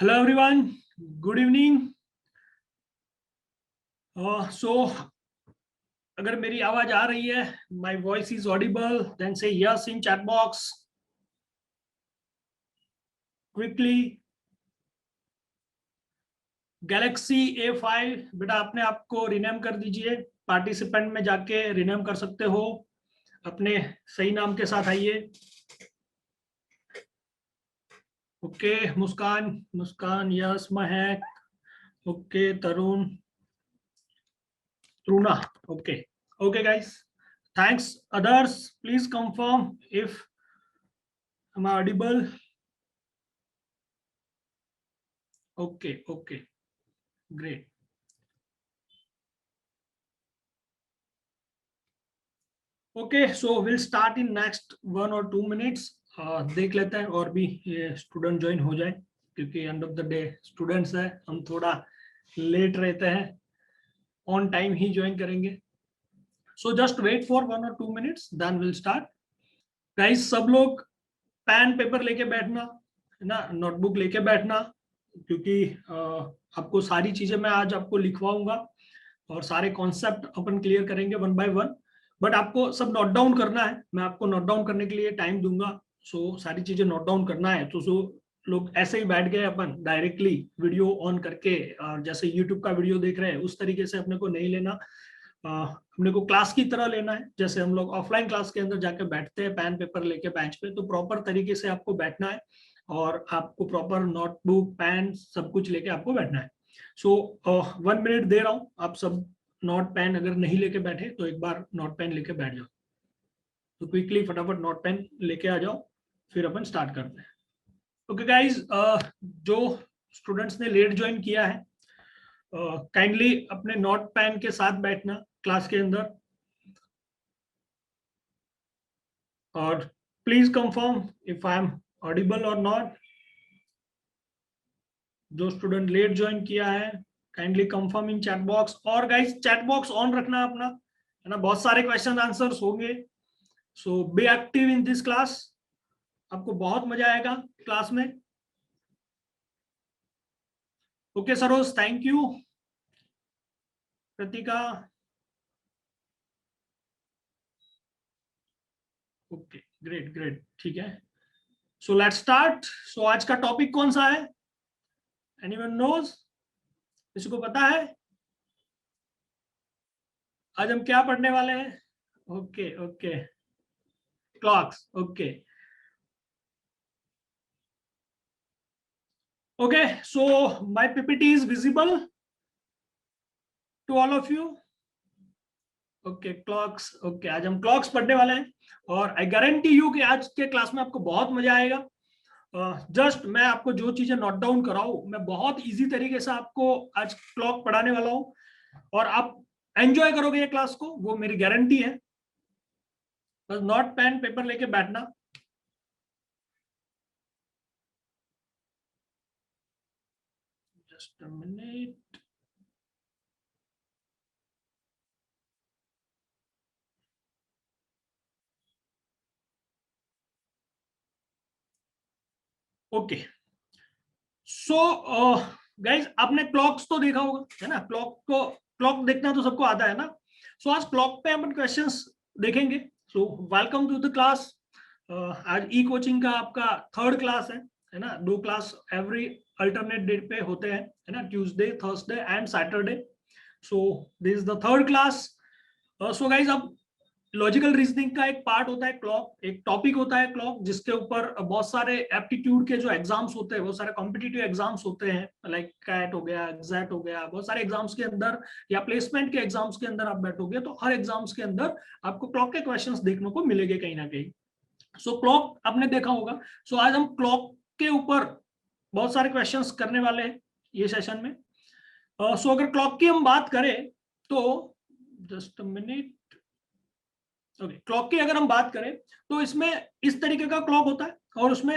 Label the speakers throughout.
Speaker 1: Hello everyone, good evening. So अगर मेरी आवाज आ रही है, my voice is audible, then say yes in chat box quickly. Galaxy A5 बेटा अपने आप को रिनेम कर दीजिए, पार्टिसिपेंट में जाके रिनेम कर सकते हो, अपने सही नाम के साथ आइए. Okay Muskan, Muskan yes, Mahak okay, Tarun, Truna. Okay. Okay, guys. Thanks. Others, please confirm if am I audible. Okay. Okay. Great. Okay. So we'll start in next 1 or 2 minutes. देख लेते हैं और भी स्टूडेंट ज्वाइन हो जाए, क्योंकि end of the day students है, हम थोड़ा लेट रहते हैं, ऑन टाइम ही ज्वाइन करेंगे. So just wait for 1 or 2 minutes, then will start. Guys सब लोग पेन पेपर लेके बैठना है ना, नोटबुक लेके बैठना, क्योंकि आपको सारी चीजें मैं आज आपको लिखवाऊंगा और सारे कॉन्सेप्ट अपन क्लियर करेंगे 1 by 1. बट आपको सब नोट डाउन करना है, मैं आपको नोट डाउन करने के लिए टाइम दूंगा. सो सारी चीजें नोट डाउन करना है. तो सो लोग ऐसे ही बैठ गए अपन डायरेक्टली वीडियो ऑन करके, और जैसे यूट्यूब का वीडियो देख रहे हैं उस तरीके से अपने को नहीं लेना. अपने को क्लास की तरह लेना है, जैसे हम लोग ऑफलाइन क्लास के अंदर जाके बैठते हैं पेन पेपर लेके बेंच पे, तो प्रॉपर तरीके से आपको बैठना है और आपको प्रॉपर नोटबुक पेन सब कुछ लेके आपको बैठना है. सो 1 मिनट दे रहा हूँ, आप सब नोट पेन अगर नहीं लेके बैठे तो एक बार नोट पेन लेके बैठ जाओ. तो क्विकली फटाफट नोट पेन लेके आ जाओ, फिर अपन स्टार्ट करते हैं. ओके गाइज, जो स्टूडेंट्स ने लेट ज्वाइन किया है, काइंडली अपने नोट पेन के साथ बैठना क्लास के अंदर, और please confirm if I am audible और नॉट. जो स्टूडेंट लेट ज्वाइन किया है kindly confirm in chat box. और गाइस चैट बॉक्स ऑन रखना अपना, है ना, बहुत सारे क्वेश्चन आंसर्स होंगे. So be active in this class, आपको बहुत मजा आएगा क्लास में. Okay Saroj, thank you. Kritika, okay great great, ठीक है. So let's start. सो आज का टॉपिक कौन सा है, एनीवन नोज, किसी को पता है आज हम क्या पढ़ने वाले हैं? Okay okay, clocks. Okay okay, so my PPT is visible to all of you. Okay clocks. Okay, आज हम क्लॉक्स पढ़ने वाले हैं और आई गारंटी यू कि आज के क्लास में आपको बहुत मजा आएगा. जस्ट मैं आपको जो चीजें नोट डाउन कराऊं, मैं बहुत इजी तरीके से आपको आज क्लॉक पढ़ाने वाला हूं और आप एंजॉय करोगे ये क्लास को, वो मेरी गारंटी है. बस नोट पेन पेपर लेके बैठना. Just a minute. Okay so guys, आपने क्लॉक्स तो देखा होगा, है ना, क्लॉक देखना तो सबको आता है ना. सो आज क्लॉक पे अपन क्वेश्चंस देखेंगे. So welcome to the class. आज ई कोचिंग का आपका थर्ड क्लास है ना. 2 क्लास एवरी अल्टरनेट डे पे होते हैं, है ना, Tuesday, Thursday and Saturday. So this is the third class. So guys, अब लॉजिकल रीजनिंग का एक पार्ट होता है क्लॉक, एक टॉपिक होता है क्लॉक, जिसके ऊपर बहुत सारे एप्टीट्यूड के जो एग्जाम्स होते हैं, बहुत सारे कॉम्पिटिटिव एग्जाम्स होते हैं, लाइक कैट हो गया, एग्जैक्ट हो गया, बहुत सारे एग्जाम्स के अंदर या प्लेसमेंट के एग्जाम्स के अंदर आप बैठोगे तो हर एग्जाम्स के अंदर आपको क्लॉक के क्वेश्चंस देखने को मिलेंगे कहीं ना कहीं. सो क्लॉक आपने देखा होगा. सो आज हम क्लॉक के ऊपर बहुत सारे क्वेश्चंस करने वाले हैं ये सेशन में. सो अगर क्लॉक की हम बात करें तो just a minute. Okay, clock की अगर हम बात करें तो इसमें इस तरीके का क्लॉक होता है और उसमें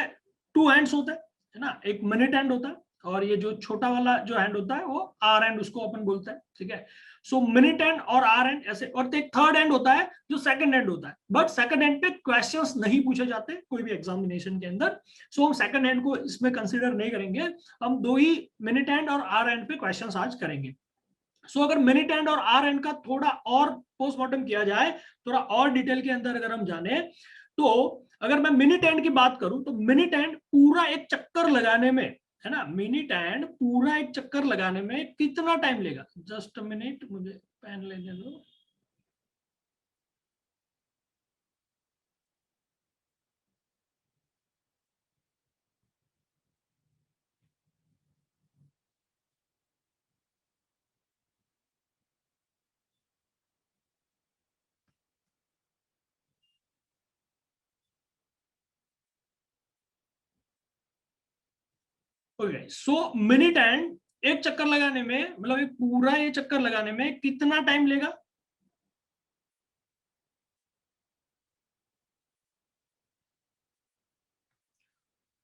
Speaker 1: 2 हैंड्स होते हैं, है ना. एक मिनट हैंड होता है और ये जो छोटा वाला जो हैंड होता है वो आर हैंड, उसको अपन बोलते हैं, ठीक है. सो मिनट एंड और आर एंड ऐसे, और एक थर्ड एंड होता है जो सेकंड एंड होता है, बट सेकंड एंड पे क्वेश्चंस नहीं पूछे जाते कोई भी एग्जामिनेशन के अंदर। सो हम सेकंड एंड को इसमें कंसीडर नहीं करेंगे, हम दो ही मिनट एंड और आर एंड पे क्वेश्चंस आज करेंगे। सो अगर मिनट एंड और आर एंड का थोड़ा और पोस्टमार्टम किया जाए, थोड़ा और डिटेल के अंदर अगर हम जाने, तो अगर मैं मिनट एंड की बात करूं तो मिनट एंड पूरा एक चक्कर लगाने में, है ना, मिनट एंड पूरा एक चक्कर लगाने में कितना टाइम लेगा? जस्ट मिनट, मुझे पेन लेने दो। ओके, सो मिनट एंड एक चक्कर लगाने में, मतलब एक पूरा ये चक्कर लगाने में कितना टाइम लेगा?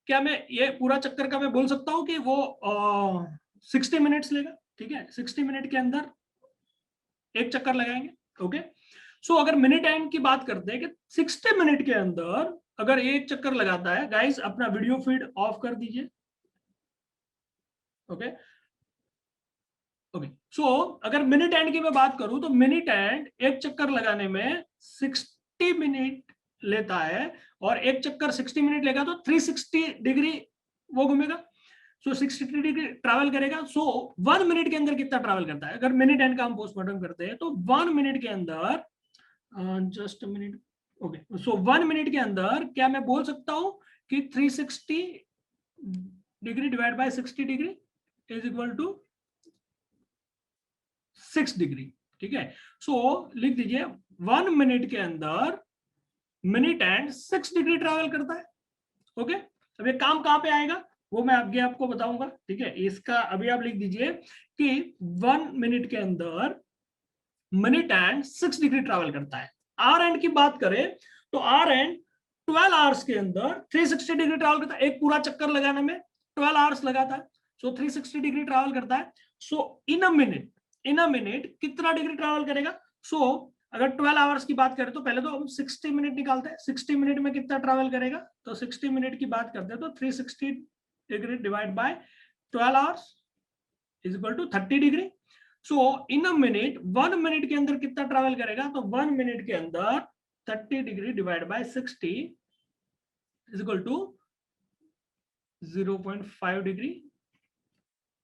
Speaker 1: क्या मैं ये पूरा चक्कर का मैं बोल सकता हूँ कि वो 60 मिनट्स लेगा? ठीक है, 60 मिनट के अंदर एक चक्कर लगाएंगे। ओके, सो अगर मिनट एंड की बात करते हैं कि 60 मिनट के अंदर अगर एक चक्कर लगाता है, गाइस अपना वीडियो फीड ऑफ कर दीजिए। ओके, ओके, सो अगर मिनट एंड की मैं बात करूं तो मिनट एंड एक चक्कर लगाने में 60 मिनट लेता है, और एक चक्कर 60 मिनट लेगा तो 360 डिग्री वो घूमेगा। सो 60 डिग्री ट्रैवल करेगा। सो 1 मिनट के अंदर कितना ट्रैवल करता है? अगर मिनट एंड का हम पोस्टमार्टम करते हैं तो 1 मिनट के अंदर, just minute, okay, so 1 minute के अंदर क्या मैं बोल सकता हूं कि 360 degree divide by 60 degree is equal to 6 degree. ठीक है, सो लिख दीजिए 1 मिनट के अंदर मिनट एंड 6 डिग्री ट्रैवल करता है। ओके, अब ये काम कहां पे आएगा वो मैं आगे आपको बताऊंगा। ठीक है, इसका अभी आप लिख दीजिए कि 1 मिनट के अंदर मिनट एंड 6 डिग्री ट्रैवल करता है। आर एंड की बात करें तो आर एंड 12 आवर्स के अंदर 360 डिग्री ट्रैवल करता है। एक पूरा चक्कर लगाने में 12 आवर्स लगाता है, सो 360 डिग्री ट्रैवल करता है। सो इन अ मिनट कितना डिग्री ट्रैवल करेगा? सो अगर 12 आवर्स की बात करें तो पहले तो हम 60 मिनट निकालते हैं, 60 मिनट में कितना ट्रैवल करेगा, तो 60 मिनट की बात करते हैं तो 360 degree divide by 12 hours is equal to 30 degree. So in a minute, 1 minute के अंदर कितना ट्रैवल करेगा, तो 1 मिनट के अंदर 30 degree divide by 60 is equal to 0.5 degree,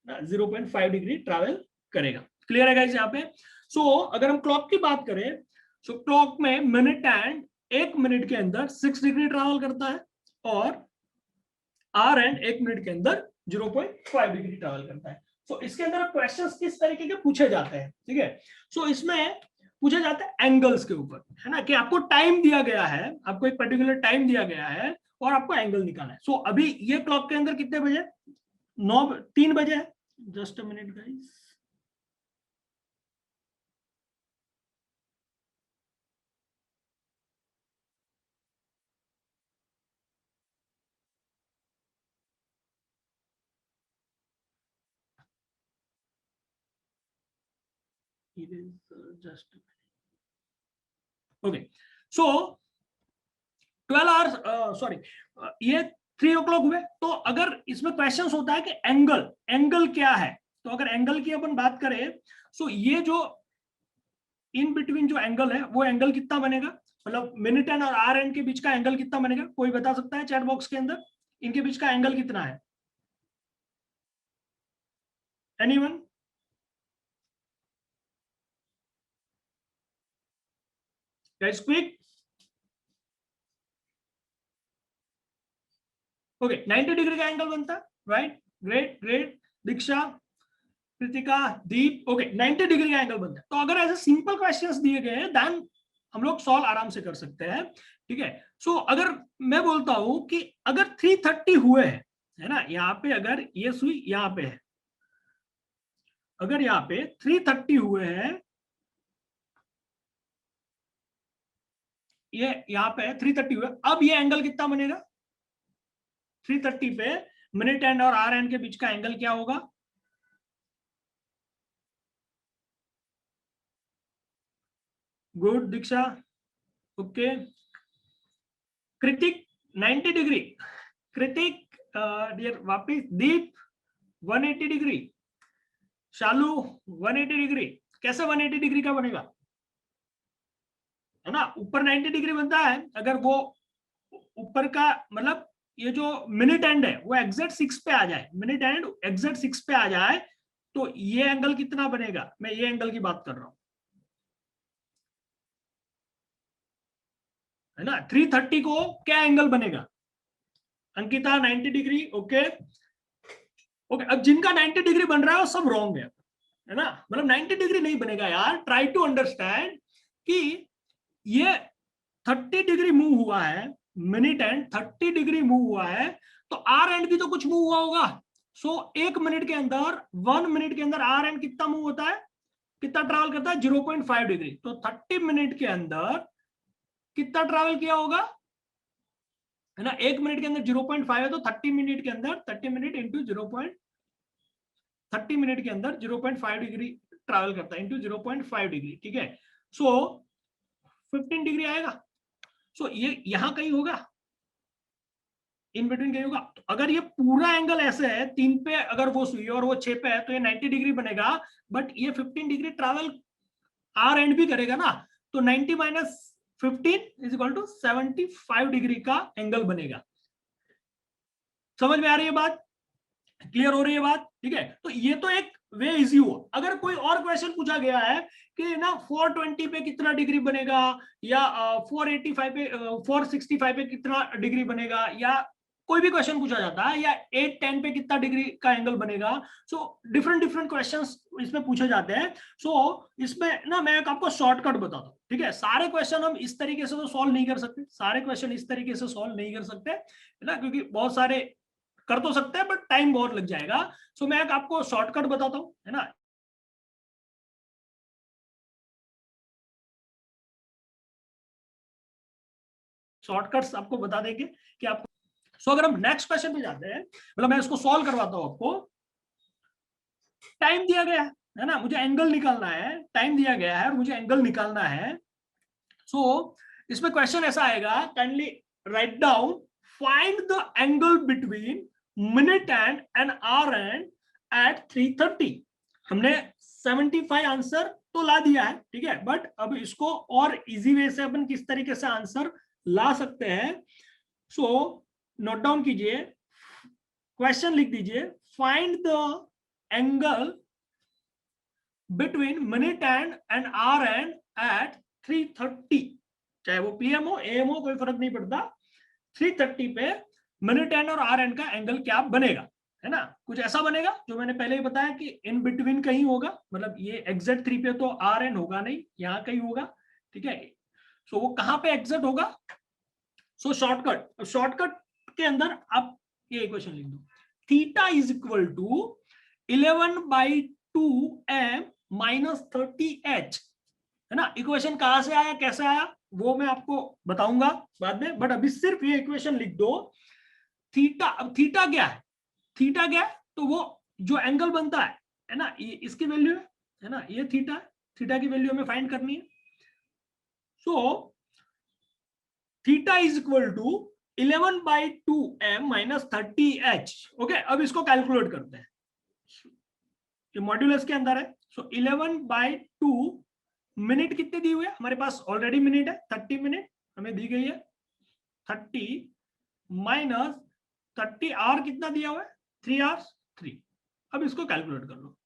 Speaker 1: 0.5 degree travel करेगा। क्लियर है गाइस यहाँ पे? सो अगर हम क्लॉक की बात करें, सो क्लॉक में मिनट एंड 1 मिनट के अंदर 6 डिग्री ट्रैवल करता है, और आर एंड 1 मिनट के अंदर 0.5 डिग्री ट्रैवल करता है। सो इसके अंदर क्वेश्चंस किस तरीके के पूछे जाते हैं? ठीक है, सो इसमें पूछे जाते हैं एंगल्स के ऊपर, है ना, कि आपको टाइम दिया गया है, आपको एक पर्टिकुलर टाइम दिया गया है और आपको एंगल निकालना है। सो अभी ये क्लॉक के अंदर कितने बजे? 3 बजे है। Just a minute guys, it is just okay. So 12 hours, sorry, ये 3 o'clock हुए। तो अगर इसमें क्वेश्चन होता है कि एंगल, एंगल क्या है, तो अगर एंगल की अपन बात करें, सो ये जो इन बिटवीन जो एंगल है वो एंगल कितना बनेगा, मतलब मिनट एंड और आर एंड के बीच का एंगल कितना बनेगा? कोई बता सकता है चैट बॉक्स के अंदर इनके बीच का एंगल कितना है? Anyone? Guys quick. Okay, 90 degree का एंगल बनता है, राइट? ग्रेट ग्रेट, दीक्षा, कृतिका, दीप। ओके, 90 डिग्री का एंगल बनता है। तो अगर ऐसे सिंपल क्वेश्चंस दिए गए हैं देन हम लोग सॉल्व आराम से कर सकते हैं। ठीक है, सो अगर मैं बोलता हूं कि अगर 330 हुए हैं, है ना, यहाँ पे अगर ये सुई यहाँ पे है, अगर यहाँ पे 330 हुए हैं, ये यहाँ पे 330 हुए, अब ये एंगल कितना बनेगा? 330 पे मिनट एंड और आर एंड के बीच का एंगल क्या होगा? गुड दीक्षा, ओके। कृतिक 90 डिग्री, कृतिक डियर वापिस, दीप 180 डिग्री, शालू 180 डिग्री। कैसे 180 डिग्री का बनेगा, है ना? ऊपर 90 डिग्री बनता है अगर वो ऊपर का मतलब ये जो मिनिट एंड है वो एग्जैक्ट 6 पे आ जाए, मिनिट एंड एग्जैक्ट 6 पे आ जाए, तो ये एंगल कितना बनेगा, मैं ये एंगल की बात कर रहा हूं, है ना? 330 को क्या एंगल बनेगा? Ankita 90 degree, okay okay. अब जिनका 90 डिग्री बन रहा है वो सब रॉन्ग है ना? मतलब 90 डिग्री नहीं बनेगा यार, ट्राई टू अंडरस्टैंड कि ये 30 डिग्री मूव हुआ है, मिनिट एंड 30 डिग्री मूव हुआ है, तो आर एंड भी तो कुछ मूव हुआ होगा। सो 1 मिनट के अंदर, 1 मिनट के अंदर आर एंड कितना मूव होता है, कितना ट्रैवल करता है? 0.5 डिग्री। तो 30 मिनट के अंदर कितना ट्रैवल किया होगा, है ना? 1 मिनट के अंदर 0.5 है, तो 30 मिनट के अंदर 30 मिनट इंटू 30 मिनट के अंदर 0.5 डिग्री ट्रैवल करता है, इंटू 0.5 डिग्री, ठीक है? सो 15 डिग्री आएगा। सो ये यहां कहीं होगा, इन बिटवीन कहीं होगा। तो अगर ये पूरा एंगल ऐसे है, 3 पे अगर वो सुई और वो 6 पे है, तो ये 90 डिग्री बनेगा, बट ये 15 डिग्री ट्रैवल आर एंड भी करेगा ना, तो 90 minus 15 is equal to 75 degree का एंगल बनेगा। समझ में आ रही है बात, क्लियर हो रही है बात? ठीक है, तो ये तो एक वे इजी हुआ। अगर कोई और क्वेश्चन पूछा गया है कि ना 420 पे कितना डिग्री बनेगा, या 485 पे 465 पे कितना डिग्री बनेगा, या कोई भी क्वेश्चन पूछा जाता है, या 810 पे कितना डिग्री का एंगल बनेगा, सो डिफरेंट डिफरेंट क्वेश्चंस इसमें पूछे जाते हैं। सो इसमें ना मैं आपको शॉर्टकट बताता हूँ, ठीक है? सारे क्वेश्चन हम इस तरीके से तो सॉल्व नहीं कर सकते, सारे क्वेश्चन इस तरीके से सॉल्व नहीं कर सकते, है ना? क्योंकि बहुत सारे कर तो सकते हैं बट टाइम बहुत लग जाएगा। सो मैं आपको शॉर्टकट बताता हूं, है ना? शॉर्टकट्स आपको बता देंगे कि आपको। सो अगर हम नेक्स्ट क्वेश्चन पे जाते हैं, मतलब मैं इसको सॉल्व करवाता हूं आपको। टाइम दिया गया है ना, मुझे एंगल निकालना है, टाइम दिया गया है और मुझे एंगल निकालना है। सो इसमें क्वेश्चन ऐसा आएगा, kindly write down, find the angle between minute hand and hour hand at 330। हमने 75 आंसर तो ला दिया है, ठीक है, बट अब इसको और इजी वे से अपन किस तरीके से आंसर ला सकते हैं। सो नोट डाउन कीजिए, क्वेश्चन लिख दीजिए, find the angle between minute hand hour hand at 330। चाहे वो पीएम हो एएम हो, कोई फर्क नहीं पड़ता। 330 पे मिनट एंड और आर एंड का एंगल क्या बनेगा, है ना? कुछ ऐसा बनेगा जो मैंने पहले ही बताया कि इन बिटवीन कहीं होगा, मतलब ये एग्जैक्ट 3 पे तो आर एंड होगा नहीं, यहाँ कहीं होगा, ठीक है? सो वो कहां पे एग्जैक्ट होगा? सो शॉर्टकट के अंदर आप ये इक्वेशन लिख दो, theta is equal to 11/2m minus 30h, है ना? इक्वेशन कहां से आया, कैसे आया, वो मैं आपको बताऊंगा बाद में, बट अभी सिर्फ ये इक्वेशन लिख दो। थीटा, अब थीटा क्या है, थीटा क्या है, तो वो जो एंगल बनता है ना, ये इसकी वैल्यू है ना, ये थीटा, थीटा की वैल्यू हमें फाइंड करनी है। So theta is equal to 11/2m minus 30h। Okay, अब इसको कैलकुलेट करते हैं, ये मॉड्यूलस के अंदर है। सो 11/2, मिनट कितने दी हुई है हमारे पास, ऑलरेडी मिनट है 30 मिनट हमें दी गई है, 30 माइनस 30, आर कितना दिया हुआ है, 3 आवर्स 3। अब इसको कैलकुलेट कर लो,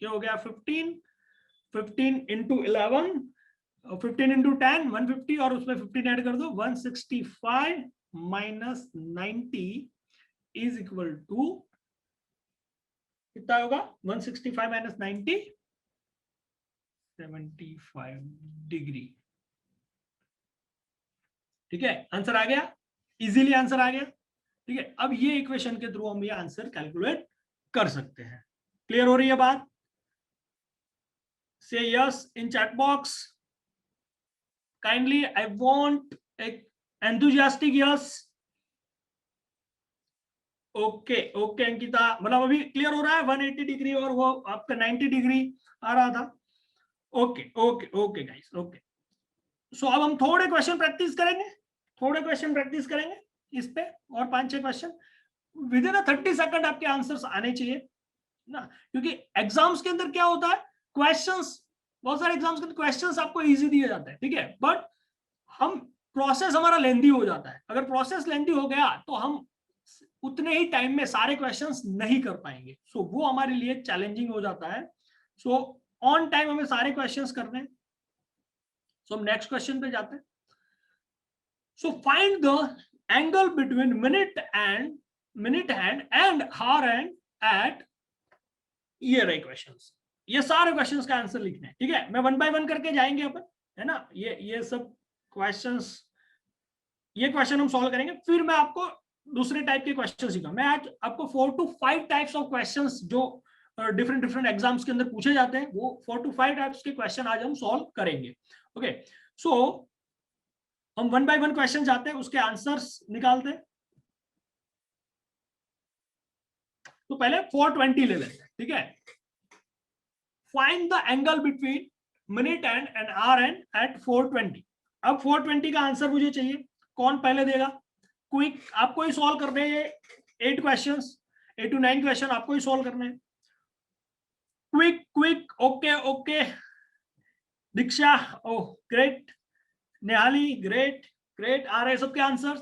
Speaker 1: ये हो गया 15, 15 इंटू 11, 15 इंटू 10 150, और उसमें 15 ऐड कर दो, 165 माइनस 90 इज इक्वल टू कितना होगा, 165 माइनस 90, 75 डिग्री। ठीक है, आंसर आ गया, इजीली आंसर आ गया, ठीक है? अब ये इक्वेशन के थ्रू हम ये आंसर कैलकुलेट कर सकते हैं। क्लियर हो रही है बात? Say yes in chat box, kindly I want एक enthusiastic yes. Okay okay Ankita, मतलब अभी क्लियर हो रहा है, 180 डिग्री और वो आपका 90 डिग्री आ रहा था। Okay okay okay guys, okay. So अब हम थोड़े क्वेश्चन प्रैक्टिस करेंगे इस पे, और 5-6 क्वेश्चन विद इन 30 सेकंड आपके आंसर्स आने चाहिए ना, क्योंकि एग्जाम्स के अंदर क्या होता है, क्वेश्चंस, बहुत सारे एग्जाम्स के अंदर क्वेश्चंस आपको इजी दिए जाते हैं, ठीक है, बट हम प्रोसेस हमारा लेंदी हो जाता है। अगर प्रोसेस लेंदी हो गया तो हम उतने ही टाइम में सारे क्वेश्चंस नहीं कर पाएंगे, सो वो हमारे लिए चैलेंजिंग हो जाता है। सो ऑन टाइम हमें सारे क्वेश्चंस करने हैं। सो हम नेक्स्ट क्वेश्चन पे जाते हैं। So find the angle between minute hand and हार हैंड एट, ये रहे क्वेश्चंस, ये सारे क्वेश्चंस का आंसर लिखना है, ठीक है, मैं 1 बाय 1 करके जाएंगे अपन, है ना, ये सब क्वेश्चंस, ये क्वेश्चन हम सॉल्व करेंगे, फिर मैं आपको दूसरे टाइप के क्वेश्चन सिखा। मैं आज आपको 4 to 5 टाइप्स ऑफ क्वेश्चंस जो डिफरेंट एग्जाम्स के अंदर पूछे जाते हैं, वो 4 to 5 टाइप्स के क्वेश्चन आज हम सॉल्व करेंगे। ओके, सो हम 1 बाय 1 क्वेश्चन जाते हैं, उसके आंसर्स निकालते हैं। तो पहले 420 ले लेते हैं, ठीक है। Find the angle between minute hand and hour hand at 420। अब 420 का आंसर मुझे चाहिए, कौन पहले देगा? क्विक, आपको ही सॉल्व करने हैं 8 क्वेश्चंस, 8 to 9 क्वेश्चन आपको ही सॉल्व करने हैं। क्विक, ओके ओके, दीक्षा, ओह ग्रेट, निहाली ग्रेट, आ रहे सबके आंसर्स।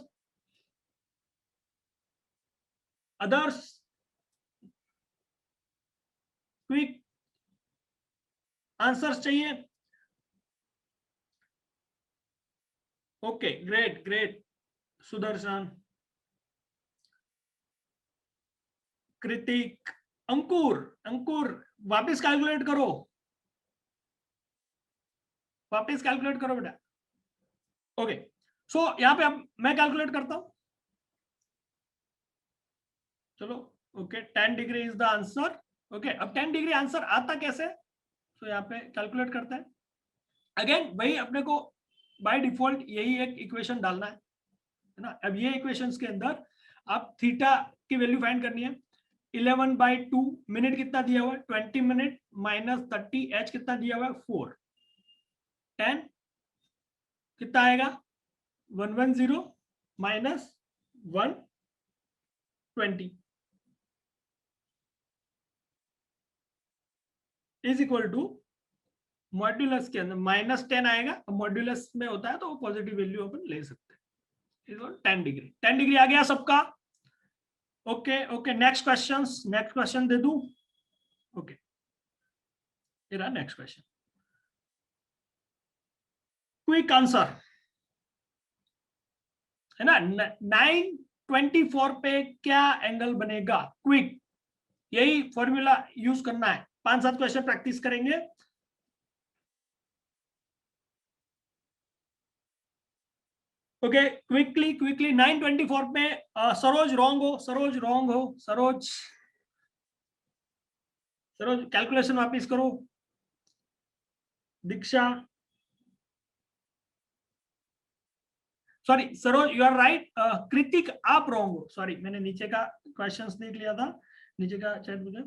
Speaker 1: अदर्स क्विक आंसर्स चाहिए? ओके ग्रेट, सुदर्शन, कृतिक, अंकुर वापस कैलकुलेट करो, बेटा। ओके, सो यहां पे अब मैं कैलकुलेट करता हूं, चलो। Okay, 10 degree is the answer. Okay, अब 10 डिग्री आंसर आता कैसे, तो यहाँ पे कैलकुलेट करते हैं। अगेन वही अपने को बाय डिफॉल्ट यही एक इक्वेशन डालना है ना। अब ये इक्वेशंस के अंदर आप थीटा की वैल्यू फाइंड करनी है। 11/2 मिनट कितना दिया हुआ है, 20 मिनट माइनस 30, एच कितना दिया हुआ है 4, 10 कितना आएगा 110 minus 120 is equal to, modulus के अंदर -10 आएगा, मॉड्यूलस में होता है तो वो पॉजिटिव वैल्यू अपन ले सकते हैं। 10 डिग्री, 10 डिग्री आ गया सबका। ओके, नेक्स्ट क्वेश्चन दे दूं। ओके, ये नेक्स्ट क्वेश्चन, क्विक आंसर है ना। 924 पे क्या एंगल बनेगा, क्विक, यही फॉर्मूला यूज करना है। 5-7 क्वेश्चन प्रैक्टिस करेंगे। ओके, क्विकली 924 में सरोज रॉन्ग हो, सरोज कैलकुलेशन वापिस करो। Diksha, sorry Saroj you are right, Kritik आप रॉन्ग हो, सॉरी मैंने नीचे का क्वेश्चंस देख लिया था, नीचे का चैट मुझे।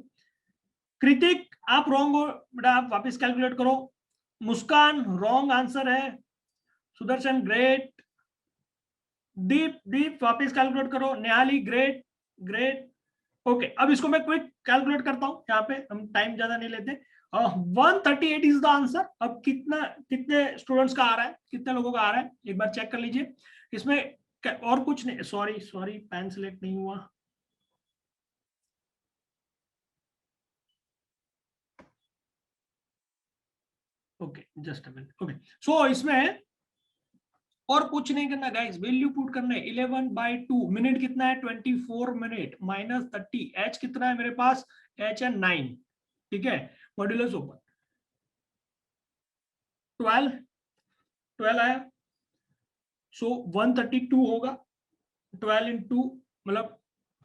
Speaker 1: कृतिक आप रॉन्ग हो बेटा, आप वापस कैलकुलेट करो। मुस्कान रॉन्ग आंसर है। सुदर्शन ग्रेट, दीप वापस कैलकुलेट करो। निहाली ग्रेट। ओके, अब इसको मैं क्विक कैलकुलेट करता हूं, यहाँ पे हम टाइम ज्यादा नहीं लेते। 138 इज द आंसर। अब कितने स्टूडेंट्स का आ रहा है, कितने लोगों का आ रहा है, एक बार चेक कर लीजिए। इसमें और कुछ नहीं, सॉरी पेन सिलेक्ट नहीं हुआ। Okay, just a minute. Okay, so इसमें और कुछ नहीं करना गाइस, वैल्यू पुट करना है। 11/2 मिनट कितना है 24 मिनट माइनस 30, एच कितना है मेरे पास, एच है 9, ठीक है, मॉड्यूलस ओपन 12 आया, सो 132 होगा। 12 इंटू मतलब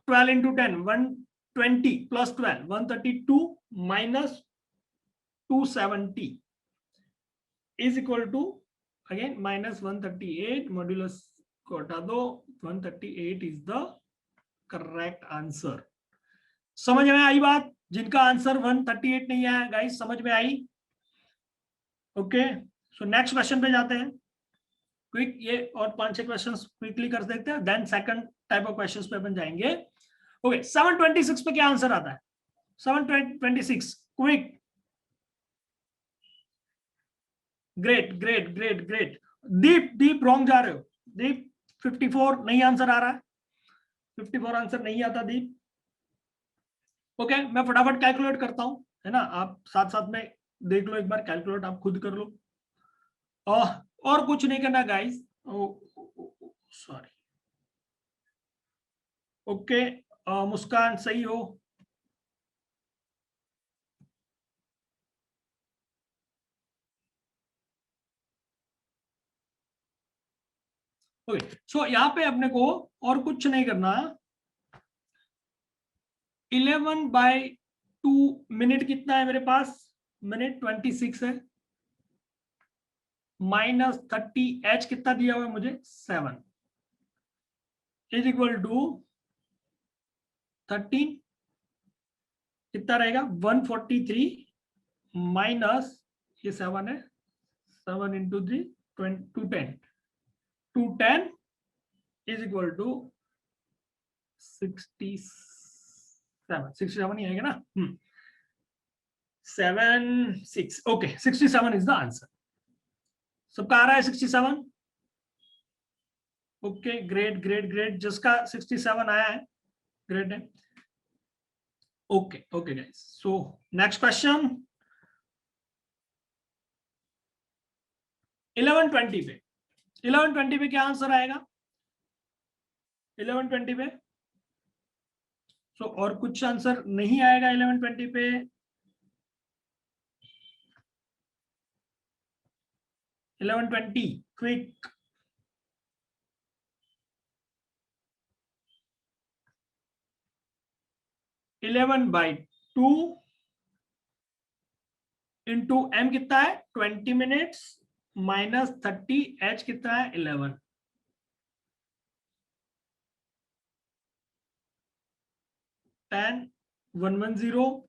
Speaker 1: 12 into 10 120 plus 12 132 minus 270 is equal to again -138, modulus को हटा दो, 138 इज द करेक्ट आंसर। समझ में आई बात? जिनका आंसर 138 नहीं आया गाइस, समझ में आई? ओके, सो नेक्स्ट क्वेश्चन पे जाते हैं। क्विक, ये और 5-6 क्वेश्चंस क्विकली कर सकते हैं, then second type of questions पे अपन जाएंगे। ओके 726 पे क्या आंसर आता है? 726 quick. Great great great great. Deep, Deep wrong जा रहे हो दीप। 54 नहीं आंसर आ रहा है, 54 आंसर नहीं आता दीप। ओके मैं फटाफट कैलकुलेट करता हूं, है ना, आप साथ साथ में देख लो, एक बार कैलकुलेट आप खुद कर लो। और कुछ नहीं करना गाइस। सॉरी। ओके मुस्कान सही हो। ओके सो यहाँ पे अपने को और कुछ नहीं करना। 11/2 मिनट कितना है मेरे पास? मिनट 26 है, -30 h कितना दिया हुआ है मुझे? 7 इज इक्वल टू 13 कितना रहेगा? 143 माइनस ये 7 है, 7 इंटू 3 210 210 इज इक्वल टू 67 67 ही आएगा ना? 76 ओके 67 इज द आंसर। सबका आ रहा है 67? ओके ग्रेट ग्रेट ग्रेट, जिसका 67 आया है ग्रेट है। Okay okay guys, so next question 1120 पे। 1120 पे क्या आंसर आएगा? 1120 पे सो और कुछ आंसर नहीं आएगा 1120 पे। 1120 quick. Eleven by two into M कितना है? 20 मिनट्स माइनस 30 एच कितना है? 11 10 110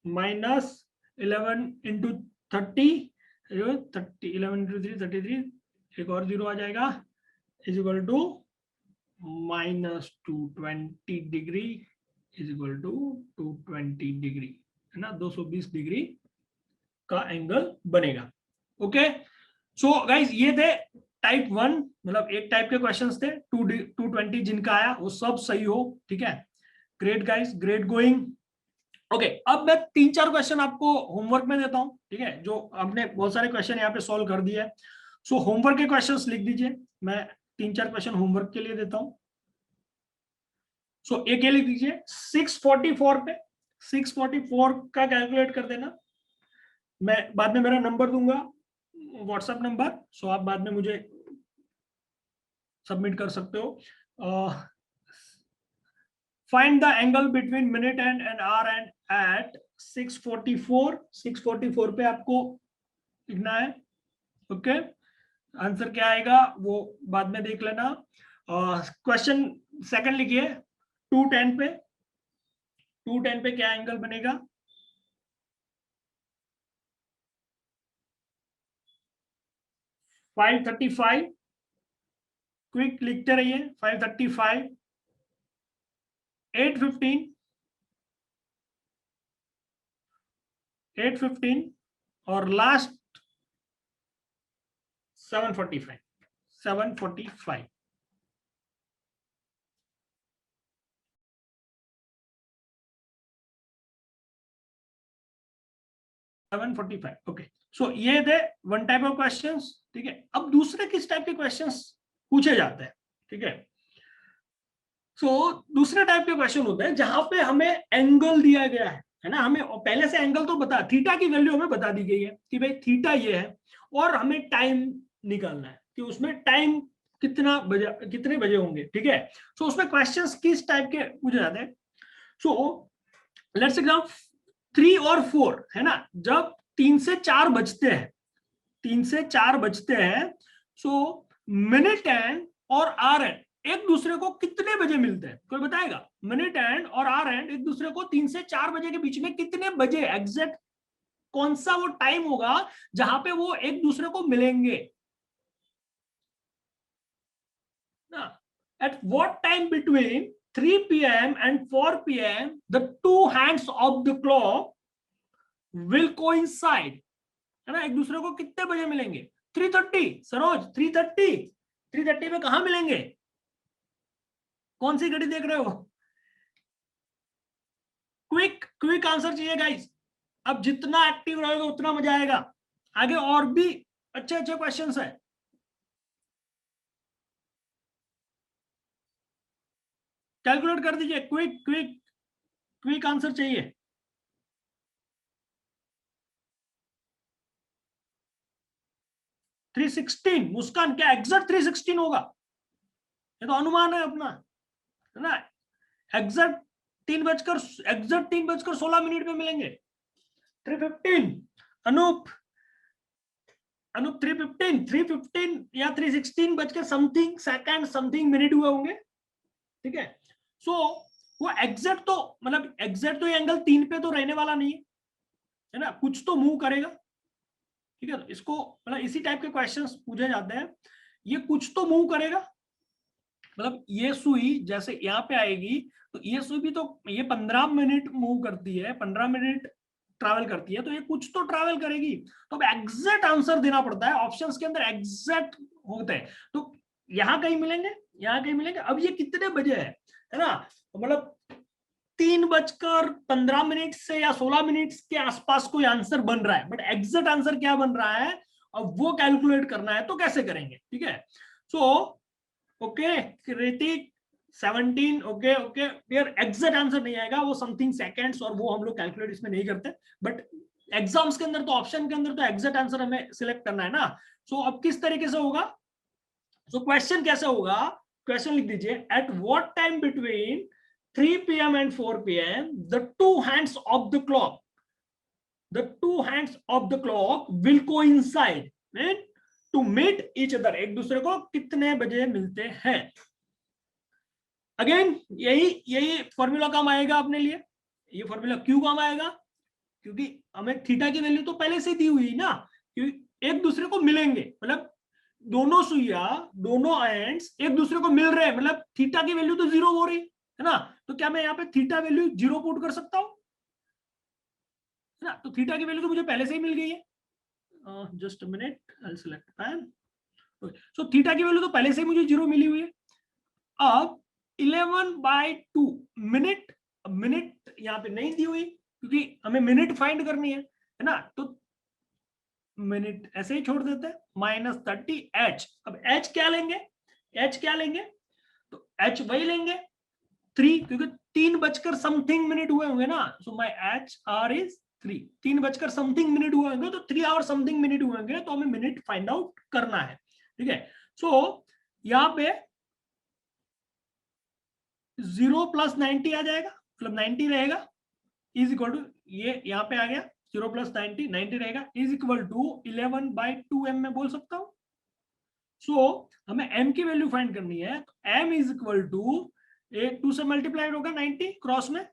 Speaker 1: माइनस 11 इंटू 30 30 11 इंटू 3 33 एक और जीरो आ जाएगा is equal to -220 degree is equal to 220 degree, है ना, 220 डिग्री का एंगल बनेगा। ओके सो गाइस ये थे टाइप 1, मतलब एक टाइप के क्वेश्चंस थे। 220 जिनका आया वो सब सही हो, ठीक है। Great guys, great going. Okay अब मैं 3-4 क्वेश्चन आपको होमवर्क में देता हूं, ठीक है, जो आपने बहुत सारे क्वेश्चन यहाँ पे सॉल्व कर दिया है। सो होमवर्क के क्वेश्चंस लिख दीजिए, मैं 3-4 क्वेश्चन होमवर्क के लिए देता हूं। सो एक ये लिख दीजिए 644 पे, 644 का कैलकुलेट कर देना। मैं बाद में मेरा नंबर दूंगा, व्हाट्सएप नंबर, सो आप बाद में मुझे सबमिट कर सकते हो। Find the angle between minute and hour hand at 644। 644 पे आपको लिखना है। ओके आंसर क्या आएगा वो बाद में देख लेना। क्वेश्चन सेकंड लिखिए 210 पे, 210 पे क्या एंगल बनेगा? $535 क्विक लिखते रहिए। 535 815 815 और लास्ट 745 745 745 ओके सो ये थे वन टाइप ऑफ क्वेश्चंस, ठीक है। अब दूसरे किस टाइप के क्वेश्चंस पूछे जाते हैं, ठीक है। सो दूसरे टाइप के क्वेश्चन होते हैं जहां पे हमें एंगल दिया गया है ना, हमें पहले से एंगल तो बता, थीटा की वैल्यू हमें बता दी गई है कि भाई थीटा ये है, और हमें टाइम निकालना है कि उसमें टाइम कितने बजे होंगे, ठीक है। सो उसमें क्वेश्चंस किस टाइप के पूछे जाते हैं? सो लेट्स एग्जाम्पल 3 और 4 है ना, जब 3 से 4 बजते हैं, 3 से 4 बजते हैं, सो मिनट एंड और आर एंड एक दूसरे को कितने बजे मिलते हैं? कोई बताएगा? मिनट एंड और आर एंड एक दूसरे को 3 से 4 बजे के बीच में कितने बजे एग्जैक्ट कौन सा वो टाइम होगा जहां पे वो एक दूसरे को मिलेंगे? at what time between 3 p.m. and 4 p.m. the two hands of the clock will coincide, है ना, एक दूसरे को कितने बजे मिलेंगे? 3:30। सरोज 3:30 में कहां मिलेंगे? कौन सी घड़ी देख रहे हो? क्विक आंसर चाहिए गाइस। अब जितना एक्टिव रहेगा उतना मजा आएगा। आगे और भी अच्छे अच्छे क्वेश्चंस है। कैलकुलेट कर दीजिए, क्विक आंसर चाहिए। थ्री 316। मुस्कान क्या एग्जैक्ट 316 होगा? ये तो अनुमान है अपना, है ना। एग्जैक्ट 3:16 पे मिलेंगे। 3:15। अनूप 3:15 या 3:16 समथिंग सेकंड समथिंग मिनट हुए होंगे, ठीक है। सो वो एग्जैक्ट तो मतलब एग्जैक्ट तो ये एंगल 3 पे तो रहने वाला नहीं है ना, कुछ तो मूव करेगा, ठीक है। तो इसको मतलब इसी टाइप के क्वेश्चंस पूछे जाते हैं। ये कुछ तो मूव करेगा, मतलब ये सुई जैसे यहाँ पे आएगी तो ये सुई भी तो ये 15 मिनट मूव करती है, 15 मिनट ट्रैवल करती है, तो ये कुछ तो ट्रैवल करेगी। तो अब एग्जैक्ट आंसर देना पड़ता है, ऑप्शंस के अंदर एग्जैक्ट होते हैं। तो यहाँ कहीं मिलेंगे, यहाँ कहीं मिलेंगे। अब ये कितने बजे है ना, तो मतलब 3:15 से या 16 मिनट के आसपास कोई आंसर बन रहा है, बट एग्जैक्ट आंसर क्या बन रहा है अब वो कैलकुलेट करना है, तो कैसे करेंगे, ठीक है। सो ओके ऋतिक 17, ओके यार एग्जैक्ट आंसर नहीं आएगा, वो समथिंग सेकंड्स और वो हम लोग कैलकुलेट इसमें नहीं करते, बट एग्जाम्स के अंदर तो ऑप्शन के अंदर तो एग्जैक्ट आंसर हमें सिलेक्ट करना है ना। सो अब किस तरीके से होगा, सो क्वेश्चन कैसे होगा, क्वेश्चन लिख दीजिए, eight what time between 3 p.m. and 4 p.m. the two hands of the clock will coincide to meet each other, एक दूसरे को कितने बजे मिलते हैं। अगेन यही फॉर्मूला काम आएगा अपने लिए। ये फॉर्मूला क्यों काम आएगा, क्योंकि हमें थीटा की वैल्यू तो पहले से दी हुई ना, क्योंकि एक दूसरे को मिलेंगे, मतलब दोनों सुइया दोनों एंड्स एक दूसरे को मिल रहे हैं, मतलब थीटा की वैल्यू तो 0 हो रही है ना। तो क्या मैं यहाँ पे थीटा वैल्यू 0 पुट कर सकता हूँ, है ना। तो थीटा की वैल्यू तो मुझे पहले से ही मिल गई है। Just a minute, I will select time. So theta की वैल्यू तो पहले से ही मुझे 0 मिली हुई है। अब 11/2 मिनट, मिनट यहाँ पे नहीं दी हुई क्योंकि हमें मिनट फाइंड करनी है ना। तो मिनट ऐसे ही छोड़ देते हैं, -30h। अब h क्या लेंगे, तो h वही लेंगे 3, क्योंकि 3 बजकर समथिंग मिनट हुए होंगे ना। सो माई HR इज 3, 3 बजकर समथिंग मिनट हुए होंगे, तो 3 आवर समथिंग मिनट हुए होंगे, तो हमें मिनट फाइंड आउट करना है, ठीक है। सो यहाँ पे 0 + 90 आ जाएगा, मतलब 90 रहेगा, इज इक्वल टू ये यहाँ पे आ गया 0 + 90 रहेगा, इज इक्वल टू 11/2m में बोल सकता हूँ। सो हमें m की वैल्यू फाइंड करनी है, तो m इज इक्वल टू 2 से मल्टीप्लाइड होगा 90 क्रॉस में,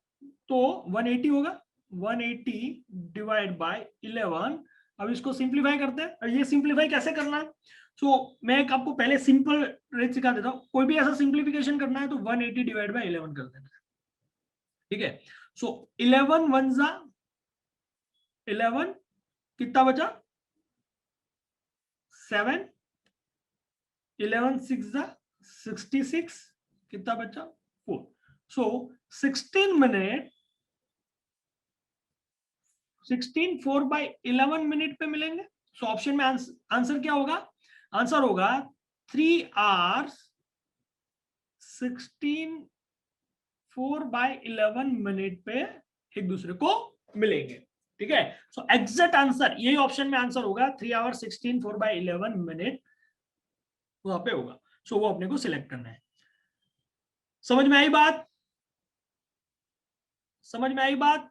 Speaker 1: तो 180 होगा, 180 डिवाइड बाय 11। अब इसको सिंप्लीफाई करते हैं, और ये सिंप्लीफाई कैसे करना है। सो मैं एक आपको पहले सिंपल रेट सिखा देता हूँ, कोई भी ऐसा सिंप्लीफिकेशन करना है तो 180 डिवाइड बाय 11 कर देना, ठीक है। सो 11 1 जा 11, कितना बचा 7, 11 6 जा 66, कितना बचा 4। सो 16 मिनट 16 4/11 मिनट पे मिलेंगे। सो ऑप्शन में आंसर क्या होगा, आंसर होगा 3 hours 16 4/11 मिनट पे एक दूसरे को मिलेंगे, ठीक है। सो एग्जैक्ट आंसर यही ऑप्शन में आंसर होगा, 3 hours 16 4/11 मिनट वहां पे होगा। सो वो अपने को सिलेक्ट करना है। समझ में आई बात, समझ में आई बात।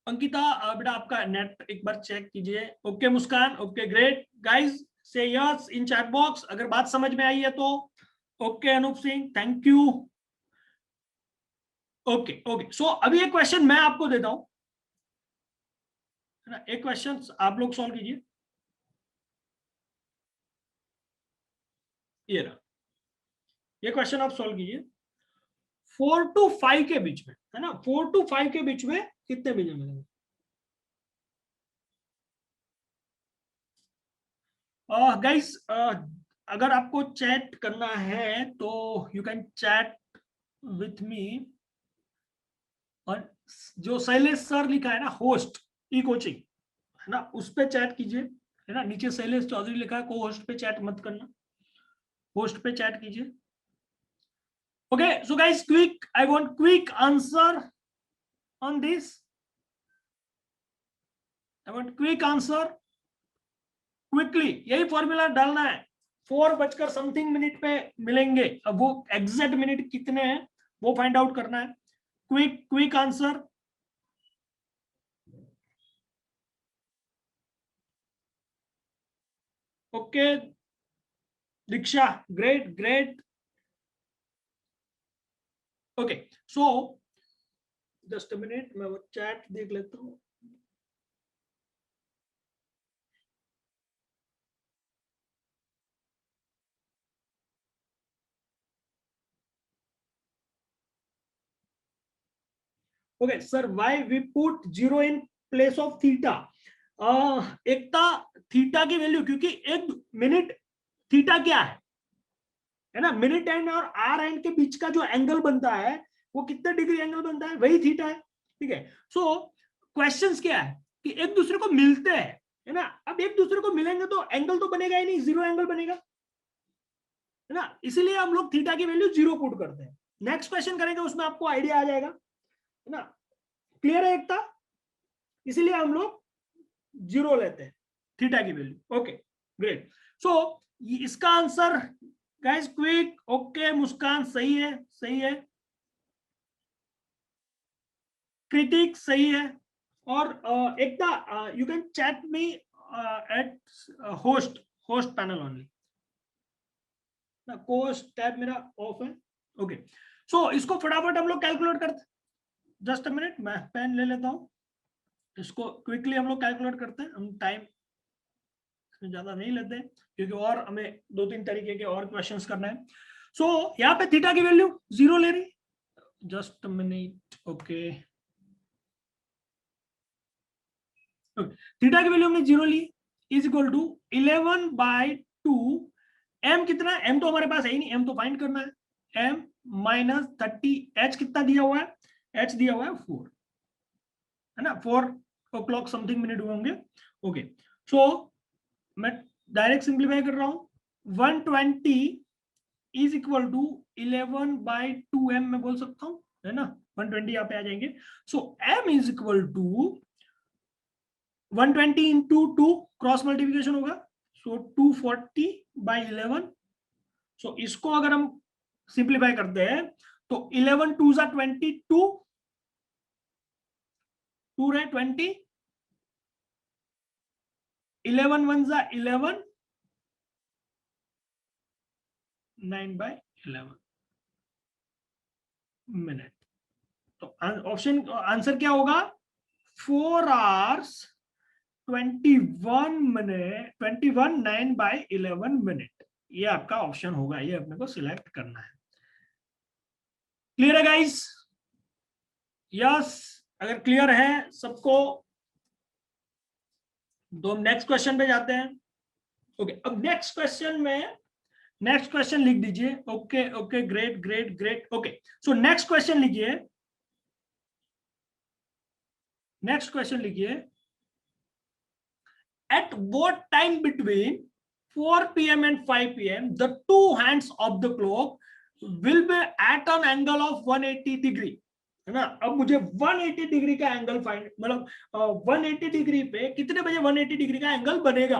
Speaker 1: अंकिता बेटा आपका नेट एक बार चेक कीजिए। Okay Muskan, okay great guys, say yes in chat box अगर बात समझ में आई है तो। Okay Anoop Singh thank you. Okay so अभी एक क्वेश्चन मैं आपको देता हूं, है ना। एक क्वेश्चन आप लोग सॉल्व कीजिए। ये रहा, ये क्वेश्चन आप सॉल्व कीजिए। 4 to 5 के बीच में, है ना, 4 to 5 के बीच में कितने बीज मिलेंगे? गाइस अगर आपको चैट करना है तो you can chat with me, और जो शैलेश सर लिखा है ना, होस्ट ई कोचिंग, है ना, उस पे चैट कीजिए, है ना, नीचे शैलेश चौधरी लिखा है, को होस्ट पे चैट मत करना, होस्ट पे चैट कीजिए। Okay so guys, quick, I want quick answer on this, I want quick answer quickly. यही फॉर्मूला डालना है, 4 बजकर समथिंग मिनट पे मिलेंगे, अब वो एग्जैक्ट मिनट कितने हैं वो फाइंड आउट करना है। Quick quick answer. Okay Diksha, great great. Okay so just a minute, मैं वो चैट देख लेता हूँ। Okay sir, why we put 0 in place of theta? Ekta, theta की वैल्यू, क्योंकि एक मिनट, थीटा क्या है ना, मिनट एंड और आर एंड के बीच का जो एंगल बनता है वो कितने डिग्री एंगल बनता है, वही थीटा है, ठीक है। सो क्वेश्चंस क्या है कि एक दूसरे को मिलते हैं, है ना, अब एक दूसरे को मिलेंगे तो एंगल तो बनेगा ही नहीं, 0 एंगल बनेगा, है ना, इसीलिए हम लोग थीटा की वैल्यू 0 पुट करते हैं। नेक्स्ट क्वेश्चन करेंगे उसमें आपको आइडिया आ जाएगा, है ना, क्लियर है एकता, इसीलिए हम लोग 0 लेते हैं थीटा की वैल्यू। Okay great. सो इसका answer guys quick, okay Muskan सही है, सही है, क्रिटिक सही है, और Ekta you can chat me at host, host panel only ना, कोस्ट टैब मेरा ऑफ है। ओके सो इसको फटाफट हम लोग कैलकुलेट करते हैं, जस्ट अ मिनट मैं पेन ले लेता हूं, इसको क्विकली हम लोग कैलकुलेट करते हैं, हम टाइम ज्यादा नहीं लेते क्योंकि और हमें 2-3 तरीके के और क्वेश्चंस करना है। सो यहाँ पे थीटा की वैल्यू 0 ले रही, जस्ट मिनट, ओके थीटा की वैल्यू हमने 0 ली, इज इक्वल टू 11/2, एम कितना, एम तो हमारे पास है ही नहीं, एम तो फाइंड करना है, एम माइनस 30, एच कितना दिया हुआ है, एच दिया हुआ है 4, है ना, 4 o'clock समथिंग मिनट हुए होंगे। ओके सो मैं डायरेक्ट सिंप्लीफाई कर रहा हूं, 120 इज इक्वल टू 11/2m मैं बोल सकता हूं, है ना, 120 यहाँ पे आ जाएंगे। So m is equal to 120 into 2, cross multiplication होगा, सो 240/11। सो इसको अगर हम सिंप्लीफाई करते हैं तो 11 2 जा 22, 2 रहे 20, 11 1 जा 11, 9/11 मिनट। तो ऑप्शन आंसर क्या होगा, 4 hours 21 मिनट, 21 9/11 मिनट, ये आपका ऑप्शन होगा, ये अपने को सिलेक्ट करना है। क्लियर है गाइस? यस, अगर क्लियर है सबको तो हम नेक्स्ट क्वेश्चन पे जाते हैं। ओके अब नेक्स्ट क्वेश्चन में, नेक्स्ट क्वेश्चन लिख दीजिए। Okay okay great great great. Okay so next question लिखिए, नेक्स्ट क्वेश्चन लिखिए, at what time between 4 p.m. and 5 p.m. the two hands of the clock will be at an angle of 180 degree, है ना। अब मुझे 180 degree का angle find, मतलब 180 degree पे कितने बजे 180 डिग्री का एंगल बनेगा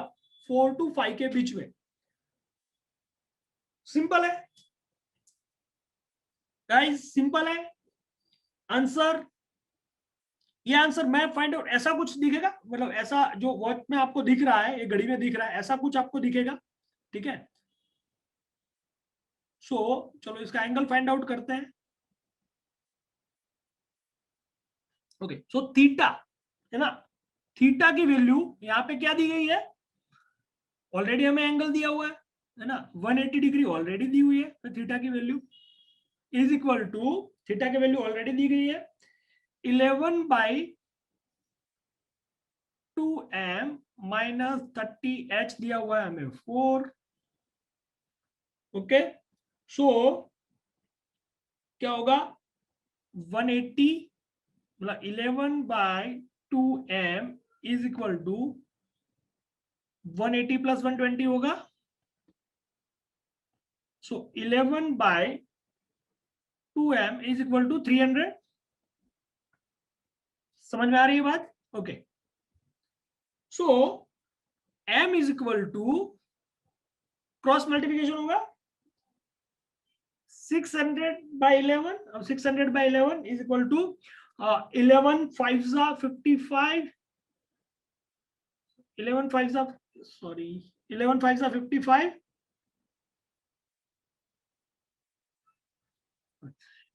Speaker 1: 4 to 5 के बीच में। सिंपल है गाइस, सिंपल है आंसर। ये आंसर मैं फाइंड आउट, ऐसा कुछ दिखेगा, मतलब ऐसा जो वॉच में आपको दिख रहा है, ये घड़ी में दिख रहा है, ऐसा कुछ आपको दिखेगा, ठीक है। सो चलो इसका एंगल फाइंड आउट करते हैं। ओके सो थीटा, है ना, थीटा की वैल्यू यहाँ पे क्या दी गई है, ऑलरेडी हमें एंगल दिया हुआ है, है ना, 180 डिग्री ऑलरेडी दी हुई है, तो थीटा की value is equal to, theta की वैल्यू ऑलरेडी दी गई है 11/2m माइनस 30h दिया हुआ है हमें 4। ओके, सो क्या होगा 180 मतलब 11/2m is equal to 180 plus 120 होगा, सो 11/2m इज इक्वल टू 300। समझ में आ रही है बात? Okay, so m is equal to cross multiplication होगा 600/11, अब 600/11 is equal to 11 5 55, 11 5 sorry 11 5 55,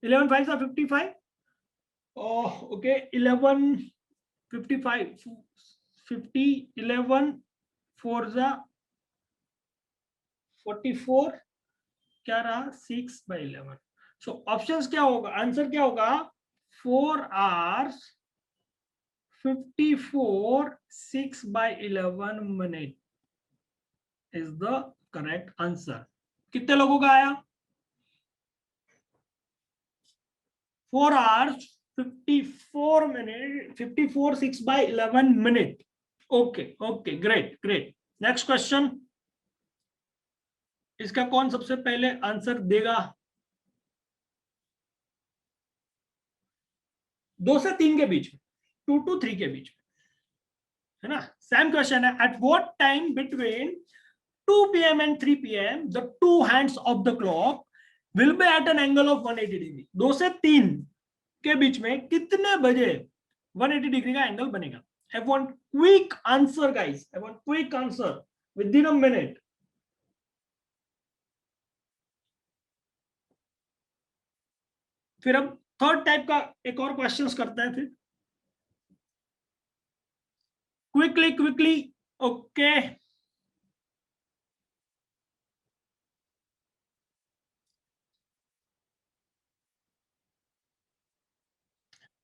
Speaker 1: 11 5 55, okay 11 55 50, 11 4 44, क्या रहा 6/11। सो ऑप्शंस क्या होगा, आंसर क्या होगा 4 hours 54 6/11 minute is the correct answer. कितने लोगों का आया? 4 hours 54 minute 54 6/11 minute। Okay okay, great great. Next question, इसका कौन सबसे पहले आंसर देगा? 2 से 3 के बीच में, 2 to 3 के बीच में, है ना। सेम क्वेश्चन है, eight what time between 2 PM and 3 PM the two hands of the clock will be at an angle of 180 degree. 2 से 3 के बीच में कितने बजे 180 डिग्री का एंगल बनेगा? I want quick answer guys, I want quick answer within a minute। फिर अब third type का एक और क्वेश्चंस करते हैं, फिर क्विकली क्विकली। ओके,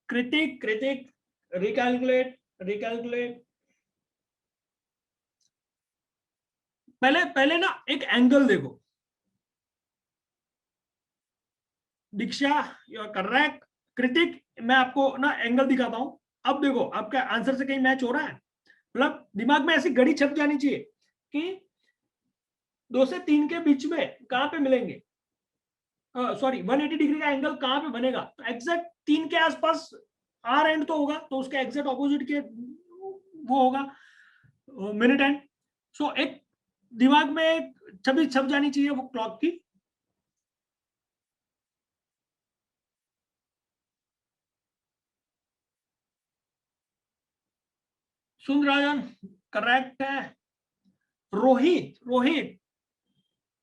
Speaker 1: कृतिक कृतिक रिकैलकुलेट रिकैलकुलेट। पहले पहले ना एक एंगल देखो, दीक्षा यू आर करेक्ट। कृतिक मैं आपको ना एंगल दिखाता हूं, अब देखो आपका आंसर से कहीं मैच हो रहा है, मतलब दिमाग में ऐसी घड़ी छप जानी चाहिए कि 2 से 3 के बीच में कहां पे मिलेंगे, सॉरी 180 डिग्री का एंगल कहां पे बनेगा, तो एग्जैक्ट 3 के आसपास आर एंड तो होगा, तो उसके एग्जैक्ट ऑपोजिट के वो होगा मिनट एंड। सो एक दिमाग में छवि छप जानी चाहिए वो क्लॉक की। सुंदराजन करेक्ट है। रोहित रोहित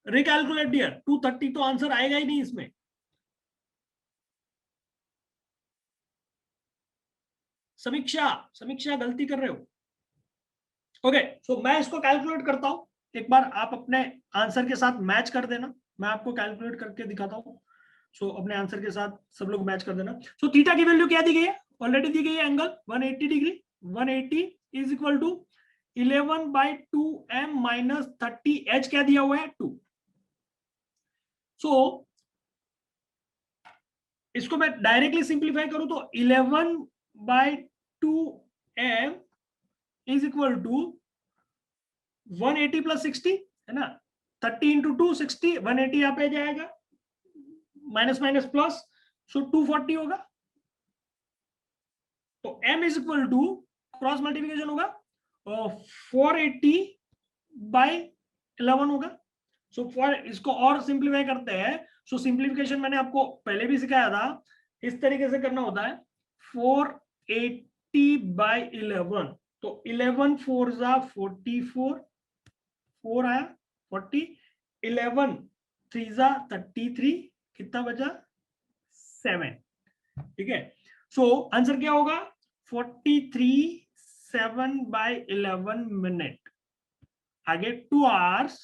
Speaker 1: रिकैलकुलेट डियर, 230 तो आंसर आएगा ही नहीं इसमें। समीक्षा समीक्षा गलती कर रहे हो। ओके, सो मैं इसको कैलकुलेट करता हूं, एक बार आप अपने आंसर के साथ मैच कर देना, मैं आपको कैलकुलेट करके दिखाता हूं। सो अपने आंसर के साथ सब लोग मैच कर देना। सो थीटा की वैल्यू क्या दी गई है, ऑलरेडी दी गई है angle 180 degree. 180 is equal to 11/2m minus 30h क्या दिया हुआ है 2। सो इसको मैं डायरेक्टली सिंप्लीफाई करूं तो 11/2m is equal to 180 plus 60, है ना, 30 इंटू 2 60, 180 यहाँ पे जाएगा, माइनस माइनस प्लस, सो 240 होगा। तो m is equal to cross multiplication होगा 480/11 होगा। सो फॉर इसको और सिंप्लीफाई करते हैं, सो सिंप्लीफिकेशन मैंने आपको पहले भी सिखाया था, इस तरीके से करना होता है 480/11, तो 11 4 44, 4 आया 40, 11 3 33, कितना बचा 7। ठीक है, सो आंसर क्या होगा 43 7/11 मिनट। आगे 2 hours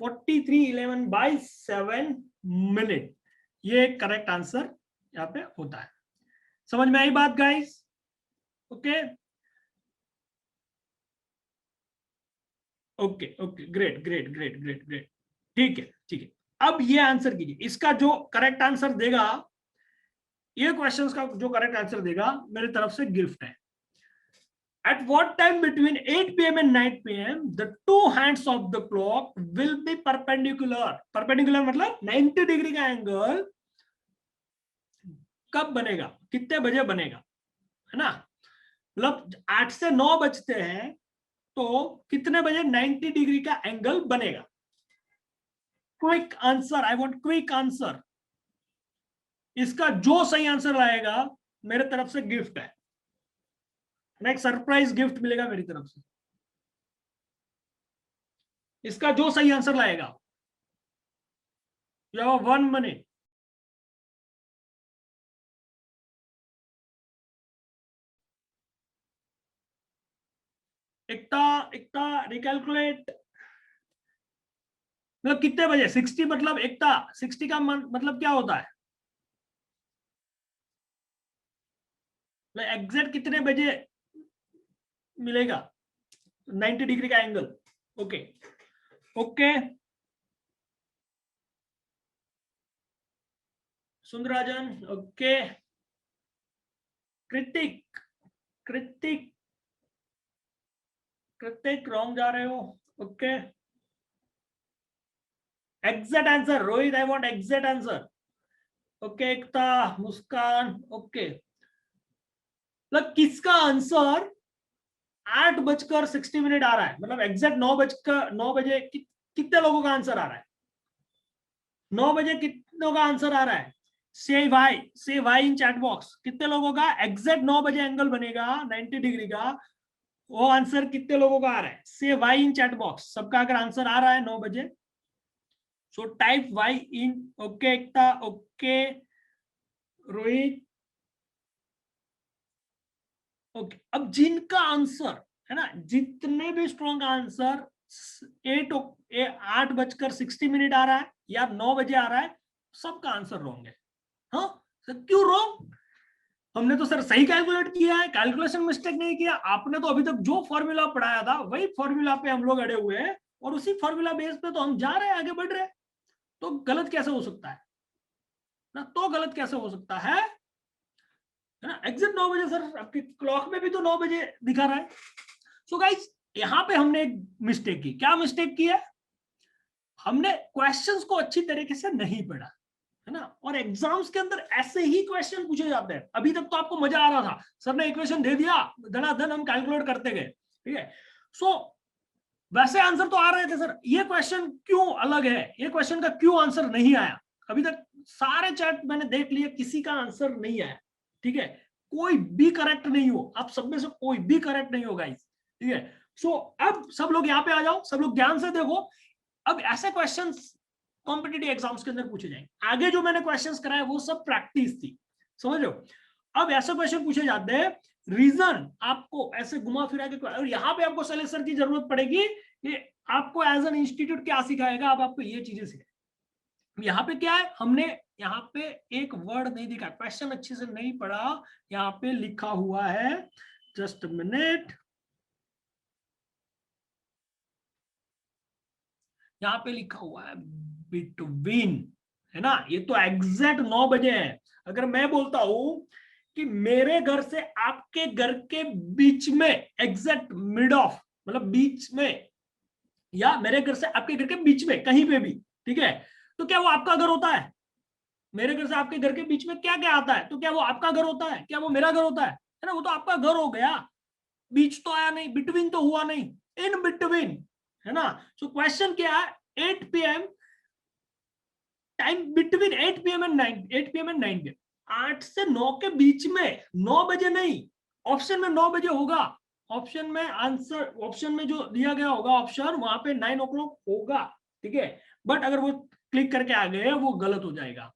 Speaker 1: 43:11/7 मिनट, ये करेक्ट आंसर यहाँ पे होता है। समझ में आई बात guys? Okay okay okay, great great great great great, ठीक है ठीक है। अब ये आंसर कीजिए, इसका जो करेक्ट आंसर देगा, ये क्वेश्चंस का जो करेक्ट आंसर देगा, मेरी तरफ से गिफ्ट है। At what time between 8 p.m. and 9 p.m. the two hands of the clock will be perpendicular? Perpendicular मतलब 90 डिग्री का एंगल कब बनेगा, कितने बजे बनेगा, है ना? मतलब 8 से 9 बजते हैं, तो कितने बजे 90 डिग्री का एंगल बनेगा? क्विक आंसर, आई वांट क्विक आंसर। इसका जो सही आंसर लाएगा, मेरे तरफ से गिफ्ट है, एक सरप्राइज गिफ्ट मिलेगा मेरी तरफ से। इसका जो सही आंसर लाएगा, you have 1 minute. Ekta Ekta recalculate, मतलब कितने बजे? 60 मतलब एकता 60 का मतलब क्या होता है? एग्जैक्ट कितने बजे मिलेगा 90 डिग्री का angle? Okay okay, Sundararajan okay, कृतिक कृतिक कृतिक रॉन्ग जा रहे हो। Okay, exact answer Rohit, I want exact answer. Okay Ekta, Muskan okay, मतलब किसका आंसर 8:60 आ रहा है, मतलब एग्जैक्ट 9 बजे कितने लोगों का आंसर आ रहा है? 9 बजे कितनों का आंसर आ रहा है? से भाई इन चैट बॉक्स, कितने लोगों का एग्जैक्ट 9 बजे एंगल बनेगा 90 डिग्री का, वो आंसर कितने लोगों का आ रहा है? से वाई इन चैट बॉक्स, सबका अगर आंसर आ रहा है 9 बजे, सो टाइप वाई इन। ओके एकता ओके, रोहित ओके। अब जिनका आंसर है ना, जितने भी स्ट्रॉन्ग आंसर 8:60 आ रहा है या 9 बजे आ रहा है, सबका आंसर रॉन्ग है। हाँ सर, क्यों रॉन्ग? हमने तो सर सही कैलकुलेट किया है, कैलकुलेशन मिस्टेक नहीं किया। आपने तो अभी तक जो फॉर्मूला पढ़ाया था वही फॉर्मूला पे हम लोग अड़े हुए हैं, और उसी फॉर्मूला बेस पे तो हम जा रहे हैं, आगे बढ़ रहे हैं। तो गलत कैसे हो सकता है ना? तो गलत कैसे हो सकता है ना? एग्जैक्ट 9 बजे सर, आपकी क्लॉक में भी तो 9 बजे दिखा रहा है। सो गाइस, यहां पे हमने एक मिस्टेक की। क्या मिस्टेक की है? हमने क्वेश्चंस को अच्छी तरीके से नहीं पढ़ा, है ना? और एग्जाम्स के अंदर ऐसे ही क्वेश्चन पूछे जाते हैं। अभी तक तो आपको मजा आ रहा था, सर ने इक्वेशन दे दिया, धनाधन हम कैलकुलेट करते गए, ठीक है? सो वैसे आंसर तो आ रहे थे सर, ये क्वेश्चन क्यों अलग है, ये क्वेश्चन का क्यों आंसर नहीं आया? अभी तक सारे चैट मैंने देख लिए, किसी का आंसर नहीं आया, ठीक है? कोई भी करेक्ट नहीं हो, आप सब में से कोई भी करेक्ट नहीं हो गाइस, ठीक है? सो अब सब लोग यहाँ पे आ जाओ, सब लोग ध्यान से देखो। अब ऐसे क्वेश्चंस कॉम्पिटिटिव एग्जाम्स के अंदर पूछे जाएंगे। आगे जो मैंने क्वेश्चंस कराए वो सब प्रैक्टिस थी, समझ लो। अब ऐसे क्वेश्चन पूछे जाते हैं, रीजन आपको ऐसे घुमा फिरा के, और यहाँ पे आपको सलेक्शन की जरूरत पड़ेगी कि आपको एज एन इंस्टीट्यूट क्या सिखाएगा। अब आपको ये चीजें सिखाए। यहाँ पे क्या है, हमने यहाँ पे एक वर्ड नहीं दिखा, क्वेश्चन अच्छे से नहीं पढ़ा। यहाँ पे लिखा हुआ है, जस्ट मिनट, यहाँ पे लिखा हुआ है बिटवीन, है ना? ये तो एग्जैक्ट 9 बजे है। अगर मैं बोलता हूं कि मेरे घर से आपके घर के बीच में, एग्जैक्ट मिड ऑफ, मतलब बीच में, या मेरे घर से आपके घर के बीच में कहीं पे भी, ठीक है? तो क्या वो आपका घर होता है? मेरे घर से आपके घर के बीच में क्या क्या आता है, तो क्या वो आपका घर होता है? क्या वो मेरा घर होता है ना? वो तो आपका घर हो गया, बीच तो आया नहीं, बिटवीन तो हुआ नहीं, इन बिटवीन, है ना? सो क्वेश्चन क्या है, 8 PM, time between 8 PM and 9 PM, 8 से 9 के बीच में, 9 बजे नहीं। ऑप्शन में 9 बजे होगा, ऑप्शन में आंसर, ऑप्शन में जो दिया गया होगा ऑप्शन, वहां पे 9 o'clock होगा, ठीक है? बट अगर वो क्लिक करके आ गए, वो गलत हो जाएगा।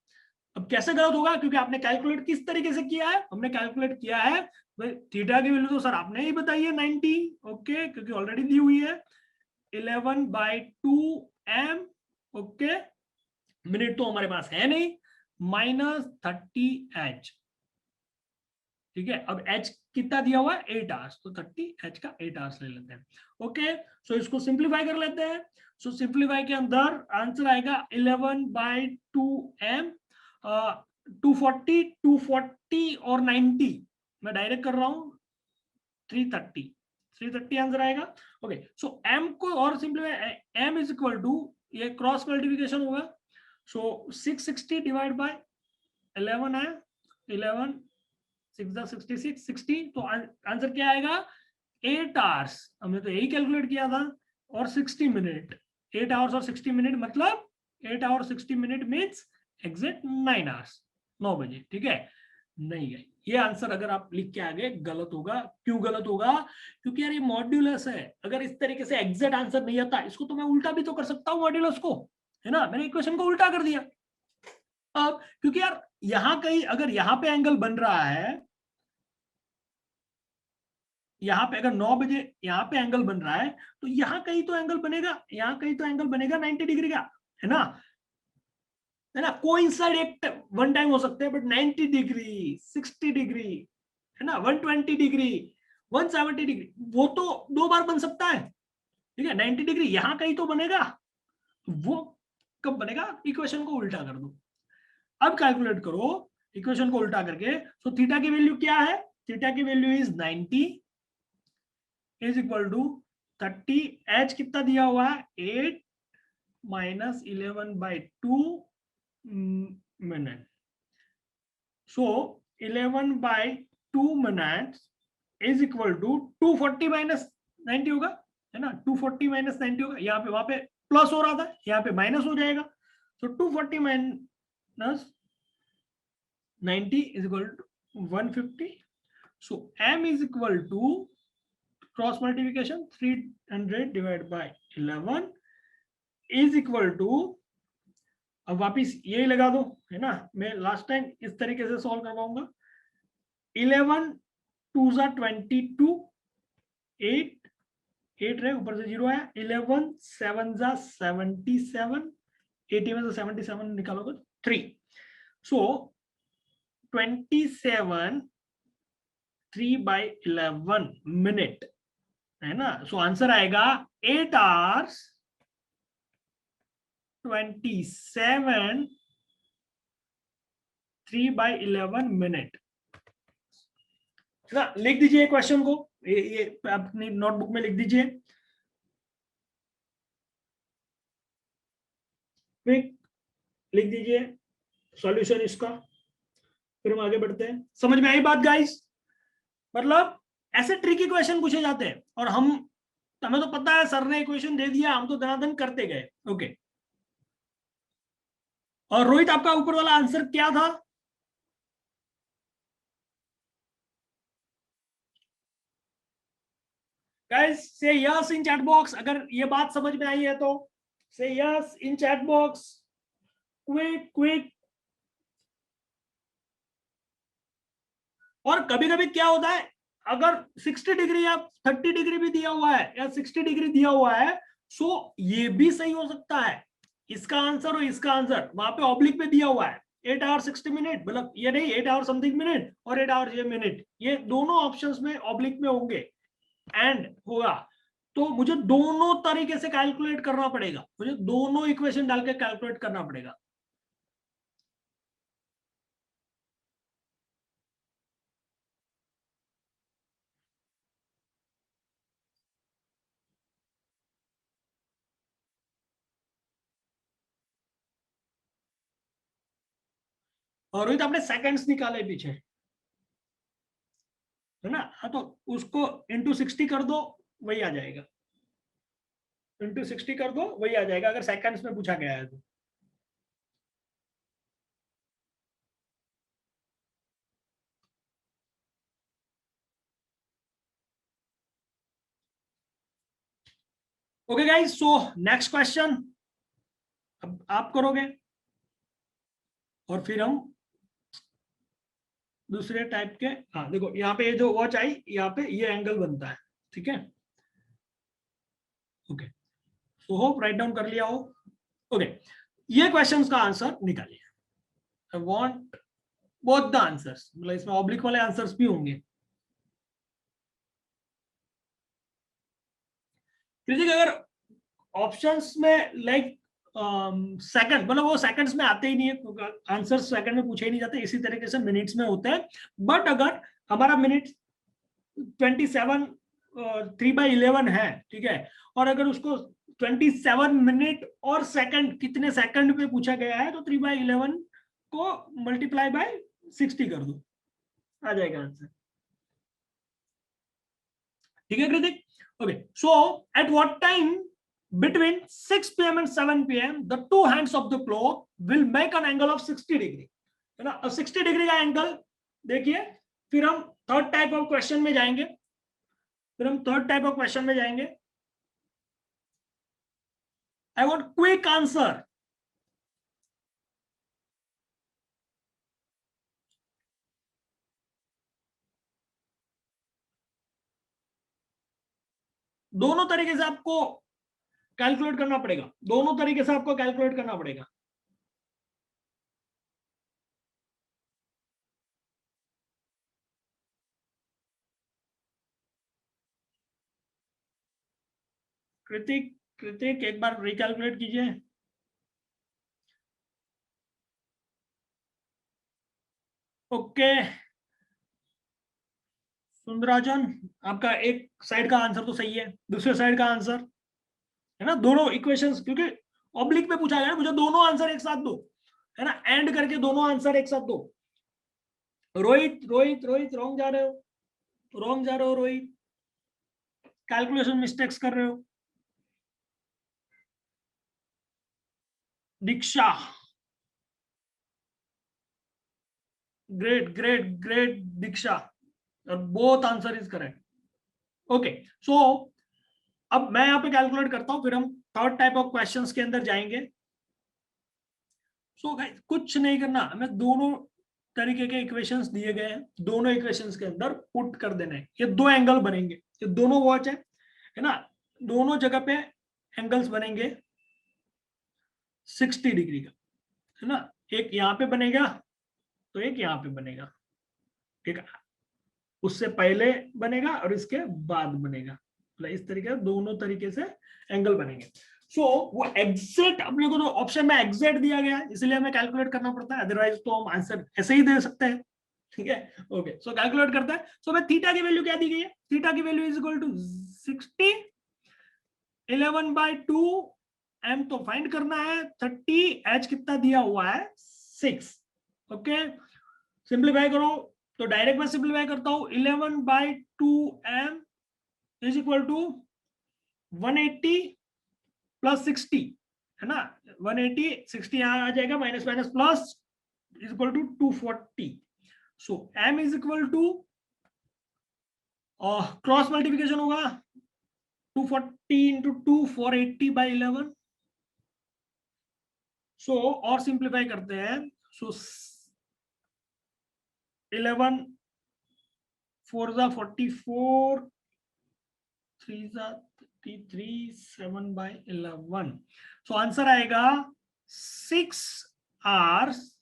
Speaker 1: अब कैसे गलत होगा? क्योंकि आपने कैलकुलेट किस तरीके से किया है? हमने कैलकुलेट किया है थीटा की वैल्यू तो सर आपने ही बताई है 90, ओके, क्योंकि ऑलरेडी दी हुई है 11/2 m, ओके, मिनट तो हमारे पास है नहीं, -30h, ठीक है। अब h कितना दिया हुआ है, 8 आवर्स, तो 30h का 8 आवर्स ले लेते हैं। ओके, सो इसको सिंप्लीफाई कर लेते हैं। सो सिंप्लीफाई के अंदर आंसर आएगा 11/2m, 240, 240 और 90, मैं डायरेक्ट कर रहा हूं, 330 आंसर आएगा। ओके, सो m को और simplify, m is equal to, ये क्रॉस मल्टीप्लिकेशन होगा, सो 660 डिवाइड बाय 11 है, 11 6 66 60, तो आंसर क्या आएगा, 8 आवर्स, हमने तो यही कैलकुलेट किया था, और 60 मिनट, 8 आवर्स और 60 मिनट, मतलब 8 hours 60 minute means exact 9 hours, 9 बजे, ठीक है। नहीं है ये आंसर, अगर आप लिख के आगे गलत होगा। क्यों गलत होगा, क्योंकि यार ये मॉड्यूलस है, अगर इस तरीके से एग्जैक्ट आंसर नहीं आता, इसको तो मैं उल्टा भी तो कर सकता हूँ मॉड्यूलस को, है ना, मैंने इक्वेशन को उल्टा कर दिया। अब क्योंकि यार यहां कहीं अगर यहां पे एंगल बन रहा है, यहाँ पे अगर 9 बजे यहाँ पे एंगल बन रहा है, तो यहाँ कहीं तो एंगल बनेगा, यहाँ कहीं तो एंगल बनेगा 90 डिग्री का, है ना, है ना। कोइंसाइड एक वन टाइम हो सकते हैं, बट 90 डिग्री, 60 डिग्री, है ना, 120 डिग्री, 170 डिग्री, वो तो 2 बार बन सकता है, ठीक है। 90 डिग्री यहाँ कहीं तो बनेगा, वो कब बनेगा, इक्वेशन को उल्टा कर दो। अब कैलकुलेट करो इक्वेशन को उल्टा करके, तो थीटा की वैल्यू क्या है, थीटा की value is 90 is equal to 30, H कितना दिया हुआ है, 8 minus 11/2 minute, so 11/2 minute is equal to 240 minus 90 होगा, है ना, 240 माइनस 90 होगा, यहाँ पे वहां पे प्लस हो रहा था, यहाँ पे माइनस हो जाएगा, तो 240 minus 90 is equal to 150, so m is equal to cross multiplication 300 divide by 11 is equal to, अब वापिस यही लगा दो, है ना, मैं लास्ट टाइम इस तरीके से सॉल्व करवाऊंगा, 11 2 22, 8 8 रहे, ऊपर से 0 आया, 11 7 77, 80 में से 77 निकालोगे 3, सो 27 3/11 मिनट, है ना, सो आंसर आएगा 8 आवर्स 27 3/11 मिनट, है ना। लिख दीजिए क्वेश्चन को, ये अपनी नोटबुक में लिख दीजिए, क्विक लिख दीजिए सॉल्यूशन इसका, फिर हम आगे बढ़ते हैं। समझ में आई बात गाइस, मतलब ऐसे ट्रिकी क्वेश्चन पूछे जाते हैं, और हमें तो पता है सर ने इक्वेशन दे दिया, हम तो धनाधन करते गए। ओके, और रोहित आपका ऊपर वाला आंसर क्या था, guys say yes in chat box, अगर ये बात समझ में आई है तो से yes in chat box, quick quick. और कभी कभी क्या होता है, अगर 60 डिग्री या 30 डिग्री भी दिया हुआ है, या 60 डिग्री दिया हुआ है, सो ये भी सही हो सकता है, इसका आंसर और इसका आंसर वहां पे ऑब्लिक पे दिया हुआ है, 8 आवर 60 मिनट, मतलब ये नहीं 8 आवर समथिंग मिनट और 8 आवर ये मिनट, ये दोनों ऑप्शंस में ऑब्लिक में होंगे एंड होगा, तो मुझे दोनों तरीके से कैलकुलेट करना पड़ेगा, मुझे दोनों इक्वेशन डाल के कैलकुलेट करना पड़ेगा। और रोहित आपने सेकंड्स निकाले पीछे, है ना, हाँ, तो उसको इंटू 60 कर दो, वही आ जाएगा, इंटू 60 कर दो वही आ जाएगा, अगर सेकंड्स में पूछा गया है तो। Okay guys, so next question अब आप करोगे, और फिर हम दूसरे टाइप के, हाँ देखो यहाँ पे ये जो वॉच आई, यहाँ पे ये एंगल बनता है, ठीक है। Okay, so hope write down कर लिया हो। ओके, ये क्वेश्चंस का आंसर निकालिए। I want both the answers, मतलब इसमें ऑब्लिक वाले आंसर्स भी होंगे। अगर ऑप्शंस में लाइक सेकंड, मतलब वो सेकंड्स में आते ही नहीं है, आंसर सेकंड में पूछे ही नहीं जाते, इसी तरीके से मिनट्स में होते हैं। बट अगर हमारा मिनट 27 3/11 है, ठीक है, और अगर उसको 27 मिनट और सेकंड कितने सेकंड पे पूछा गया है, तो 3/11 को मल्टीप्लाई बाय 60 कर दो, आ जाएगा आंसर। ठीक है Kritik? Okay, so at what time between 6 p.m. and 7 p.m. the two hands of the clock will make an angle of 60 degree, है ना? 60 डिग्री का एंगल देखिए। फिर हम थर्ड टाइप ऑफ क्वेश्चन में जाएंगे, आई वांट क्विक आंसर। दोनों तरीके से आपको कैलकुलेट करना पड़ेगा, कृतिक एक बार रिकैलकुलेट कीजिए। ओके सुंदराजन, आपका एक साइड का आंसर तो सही है, दूसरे साइड का आंसर, है ना, दोनों इक्वेशंस, क्योंकि ऑब्लिक में पूछा गया, मुझे दोनों आंसर एक साथ दो, है ना, एंड करके दोनों आंसर एक साथ दो। रोहित रॉन्ग जा रहे हो, रोहित, कैलकुलेशन मिस्टेक्स कर रहे हो। दीक्षा, ग्रेट दीक्षा, और both answer is correct. Okay, so अब मैं यहाँ पे कैलकुलेट करता हूं, फिर हम थर्ड टाइप ऑफ क्वेश्चंस के अंदर जाएंगे। सो कुछ नहीं करना, हमें दोनों तरीके के इक्वेशंस दिए गए हैं, दोनों इक्वेशंस के अंदर पुट कर देना है। ये दो एंगल बनेंगे, ये दोनों वॉच है ना, दोनों जगह पे एंगल्स बनेंगे 60 डिग्री का, है ना, एक यहाँ पे बनेगा तो एक यहाँ पे बनेगा, ठीक है, उससे पहले बनेगा और इसके बाद बनेगा, मतलब इस तरीके से दोनों तरीके से एंगल बनेंगे। सो वो एग्जैक्ट अपने को तो ऑप्शन में एग्जैक्ट दिया गया है, इसलिए हमें कैलकुलेट करना पड़ता है, अदरवाइज तो हम आंसर ऐसे ही दे सकते हैं। ठीक है, ओके, सो कैलकुलेट करता है। सो मैं थीटा की वैल्यू क्या दी गई है, थीटा की value is equal to 60, 11/2 m तो फाइंड करना है, 30, h कितना दिया हुआ है 6। ओके, सिंप्लीफाई करो तो डायरेक्ट मैं सिंप्लीफाई करता हूं, 11/2 m is equal to 180 plus 60, है ना, 180 60 यहां आ जाएगा, minus minus plus is equal to 240। So m is equal to, cross multiplication होगा 240 इंटू 2 480/11। सो और सिंप्लीफाई करते हैं, सो 11 4 44, 3 33, 7/11। सो आंसर आएगा 6 आवर्स,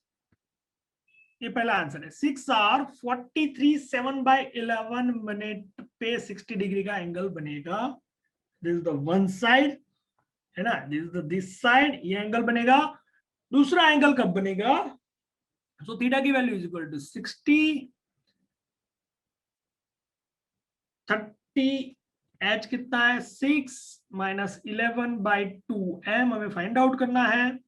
Speaker 1: ये पहला आंसर है, 6 आवर 43 7/11 मिनट पे 60 डिग्री का एंगल बनेगा। This is the one side, है ना, this is the this side, ये एंगल बनेगा। दूसरा एंगल कब बनेगा, सो थीटा की value is equal to 60, 30, h कितना है 6 माइनस 11/2 m हमें फाइंड आउट करना है।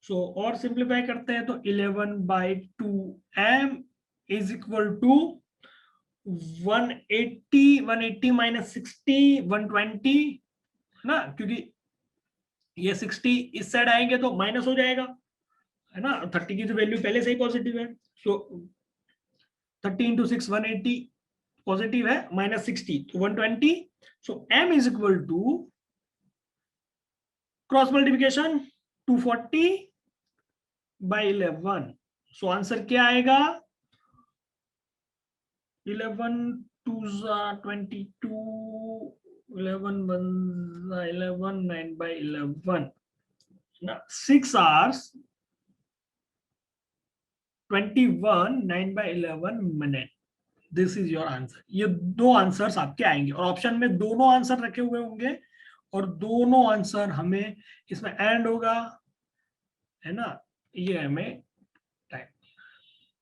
Speaker 1: सो और सिंप्लीफाई करते हैं तो 11/2 m is equal to 180 minus 60 120, है ना, क्योंकि ये 60 इस साइड आएंगे तो माइनस हो जाएगा, है ना, 30 की तो वैल्यू पहले से ही पॉजिटिव है। सो 30 इंटू 6 180 पॉजिटिव है, माइनस 60 तो 120। So m is equal to cross multiplication 240/11। So answer क्या आएगा, 11 2 22 11 11 9 by 11 ना 6 hours 21 9 by 11 minute. This is your answer. ये दो आंसर्स आपके आएंगे और ऑप्शन में दोनों आंसर रखे हुए होंगे और दोनों आंसर हमें इसमें एंड होगा है ना. ये हमें टाइम,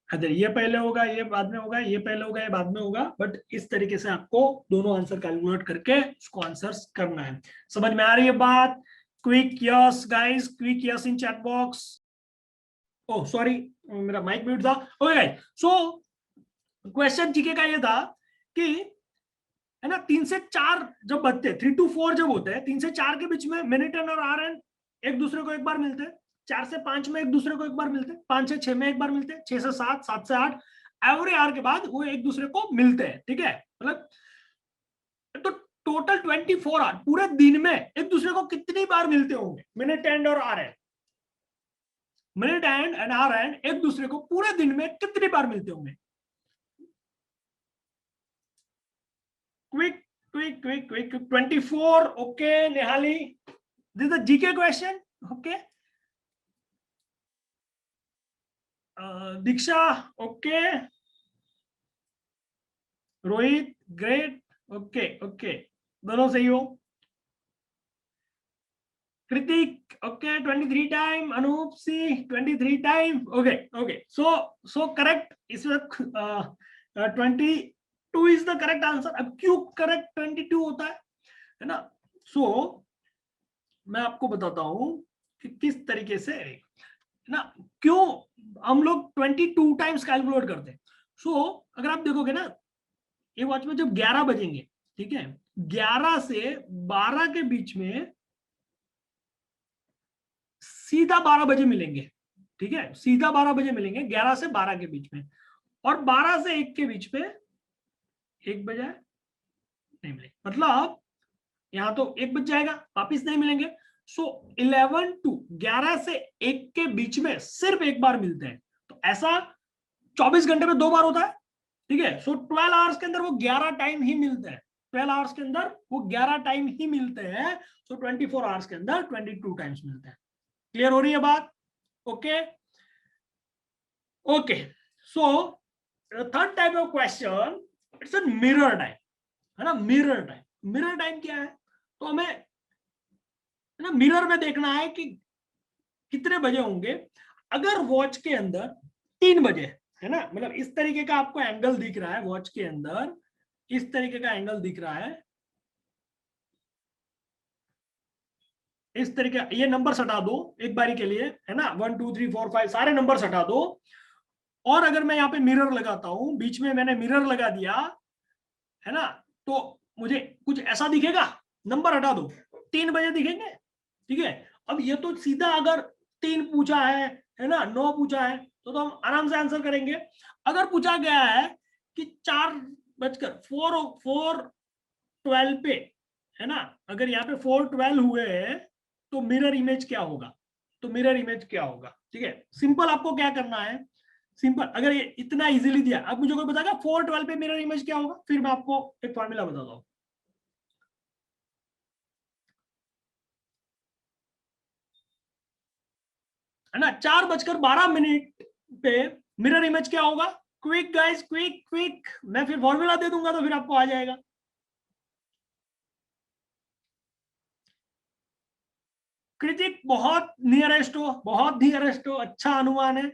Speaker 1: अगर ये पहले होगा ये बाद में होगा, ये पहले होगा ये बाद में होगा, बट इस तरीके से आपको दोनों आंसर कैलकुलेट करके इसको आंसर्स करना है. समझ में आ रही है बात? Quick yes guys, quick yes in chat box. Oh sorry, मेरा माइक म्यूट था. Okay guys, so question GK का ये था कि है ना 3 से 4 जब बजते, 3 to 4 जब होते हैं, 3 से 4 के बीच में मिनिट एंड और आर एन एक दूसरे को एक बार मिलते हैं. 4 से 5 में एक दूसरे को एक बार मिलते हैं, 5 से 6 में एक बार मिलते हैं, 6 से 7, 7 से 8 एवरी आवर के बाद वो एक दूसरे को मिलते हैं. ठीक है, मतलब तो टोटल 24 आवर पूरे दिन में एक दूसरे को कितनी बार मिलते होंगे मिनिट एंड और hour hand. Minute hand hour hand एक दूसरे को पूरे दिन में कितनी बार मिलते होंगे. Quick quick quick quick 24. Okay Nehali, this is the GK question. Okay. Diksha, okay. Rohit, great. Okay okay, दोनों सही हो. कृतिक, ओके 23 टाइम. अनूप सी 23 time. Okay okay, so correct. इस वक्त 22 इज द करेक्ट आंसर. अब क्यों करेक्ट 22 होता है ना. सो मैं आपको बताता हूं कि किस तरीके से ना क्यों हम लोग 22 टाइम्स कैलकुलेट करते हैं. सो अगर आप देखोगे ना ये वॉच में जब 11 बजेंगे, ठीक है, 11 से 12 के बीच में सीधा 12 बजे मिलेंगे. ठीक है, सीधा 12 बजे मिलेंगे 11 से 12 के बीच में. और 12 से 1 के बीच में 1 बजे नहीं मिलेंगे, मतलब यहां तो 1 बज जाएगा, वापिस नहीं मिलेंगे. सो 11 to 11 से 1 के बीच में सिर्फ एक बार मिलते हैं. तो ऐसा 24 घंटे में 2 बार होता है. ठीक है, सो 12 आवर्स के अंदर वो 11 टाइम ही मिलते हैं. 12 आवर्स के अंदर वो 11 टाइम ही मिलते हैं. सो 24 आवर्स के अंदर 22 टाइम्स मिलते हैं. क्लियर हो रही है बात? Okay okay, so third type of question it's a mirror time, है ना. मिरर टाइम, मिरर टाइम क्या है? तो हमें है ना मिरर में देखना है कि कितने बजे होंगे. अगर वॉच के अंदर 3 बजे है ना, मतलब इस तरीके का आपको एंगल दिख रहा है वॉच के अंदर, इस तरीके का एंगल दिख रहा है, इस तरीके. ये नंबर हटा दो एक बारी के लिए, है ना. 1 2 3 4 5 सारे नंबर हटा दो. और अगर मैं यहाँ पे मिरर लगाता हूं, बीच में मैंने मिरर लगा दिया है ना, तो मुझे कुछ ऐसा दिखेगा. नंबर हटा दो, 3 बजे दिखेंगे. ठीक है, अब ये तो सीधा अगर 3 पूछा है ना, 9 पूछा है तो हम आराम से आंसर करेंगे. अगर पूछा गया है कि 4:12 पे, है ना, अगर यहाँ पे 4:12 हुए हैं तो मिरर इमेज क्या होगा. तो मिरर इमेज क्या होगा. ठीक है, सिंपल आपको क्या करना है, सिंपल. अगर ये इतना इजीली दिया, अब मुझे कोई बताएगा 4:12 पे मिरर इमेज क्या होगा, फिर मैं आपको एक फॉर्मूला बताता हूँ. है ना, 4:12 पे मिरर इमेज क्या होगा. Quick guys, quick quick. मैं फिर फॉर्मूला दे दूंगा तो फिर आपको आ जाएगा. कृतिक बहुत नियरेस्ट हो, बहुत नियरेस्ट हो. अच्छा अनुमान है,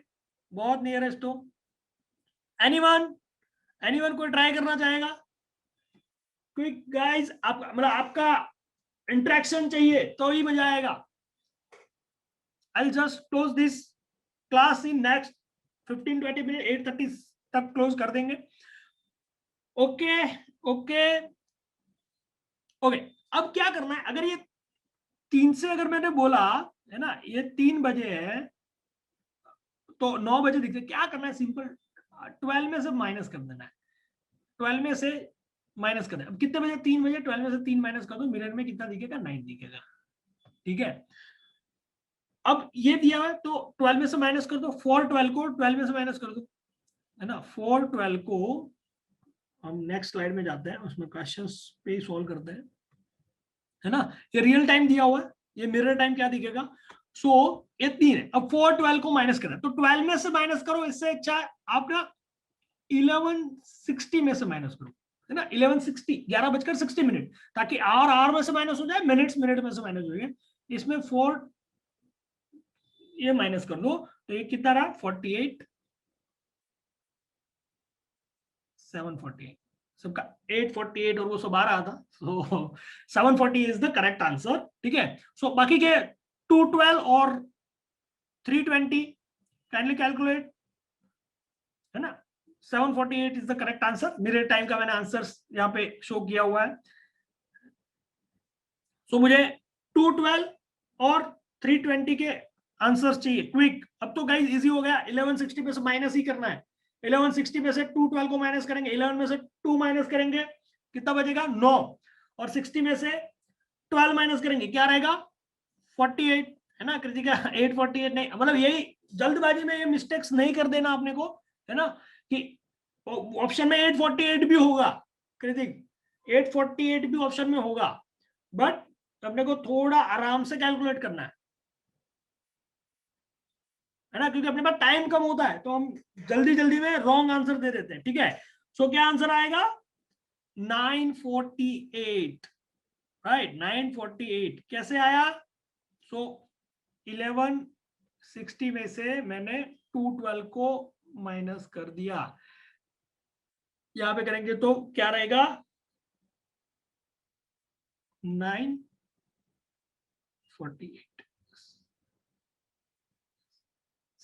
Speaker 1: बहुत नियरेस्ट हो. एनीवन, एनीवन कोई ट्राई करना चाहेगा. क्विक गाइस, आप मतलब आपका इंटरेक्शन चाहिए तो ही मजा आएगा. I just close this class in next 15-20 minute. 8:30 तक क्लोज कर देंगे. Okay okay okay. अब क्या करना है, अगर ये 3 से अगर मैंने बोला है ना, ये 3 बजे है तो 9 बजे दिखते, क्या करना है, सिंपल 12 में से माइनस कर देना है. 12 में से माइनस कर देना. अब कितने बजे, 3 बजे, 12 में से 3 माइनस कर दो, मिरर में कितना दिखेगा, 9 दिखेगा. ठीक है, अब ये दिया है तो 12 में से माइनस कर दो. 4:12 को 12 में से माइनस कर दो, है ना. 4:12 को हम नेक्स्ट स्लाइड में जाते हैं, उसमें क्वेश्चंस पे सॉल्व करते हैं. है ना, ये रियल टाइम दिया हुआ है, ये मिरर टाइम क्या दिखेगा, सो ये 3 है। अब 412 को माइनस करना है, तो 12 में से माइनस करो, इससे अच्छा आप ना 11:60 में से माइनस करो, है ना, 11:60, 11:60, ताकि आर आर में से माइनस हो जाए, मिनट्स मिनट में से माइनस हो जाए, इसमें 4 ये माइनस कर दो, तो ये कितना रहा 48 748, सबका 848 और वो सब आ रहा था, सो 740 इज द करेक्ट आंसर। ठीक है, सो बाकी के 212 और 320 काइंडली कैलकुलेट, है ना, 748 is the correct answer. Mirror time का मैंने आंसर यहाँ पे शो किया हुआ है। सो मुझे 212 और 320 के आंसर्स चाहिए क्विक। अब तो गाइस इजी हो गया, 1160 में से माइनस ही करना है। 1160 में से 212 को माइनस करेंगे, 11 में से 2 माइनस करेंगे, कितना बचेगा 9, और 60 में से 12 माइनस करेंगे, क्या रहेगा 48, है ना कृतिका 848 नहीं, मतलब यही जल्दबाजी में ये मिस्टेक्स नहीं कर देना आपने को, है ना, कि ऑप्शन में 848 भी होगा कृतिक, 848 भी ऑप्शन में होगा, बट अपने को थोड़ा आराम से कैलकुलेट करना है ना, क्योंकि अपने पास टाइम कम होता है, तो हम जल्दी जल्दी में रॉन्ग आंसर दे देते हैं। ठीक है, सो क्या आंसर आएगा 948, राइट 948 कैसे आया, सो 1160 में से मैंने 212 को माइनस कर दिया, यहां पे करेंगे तो क्या रहेगा 948,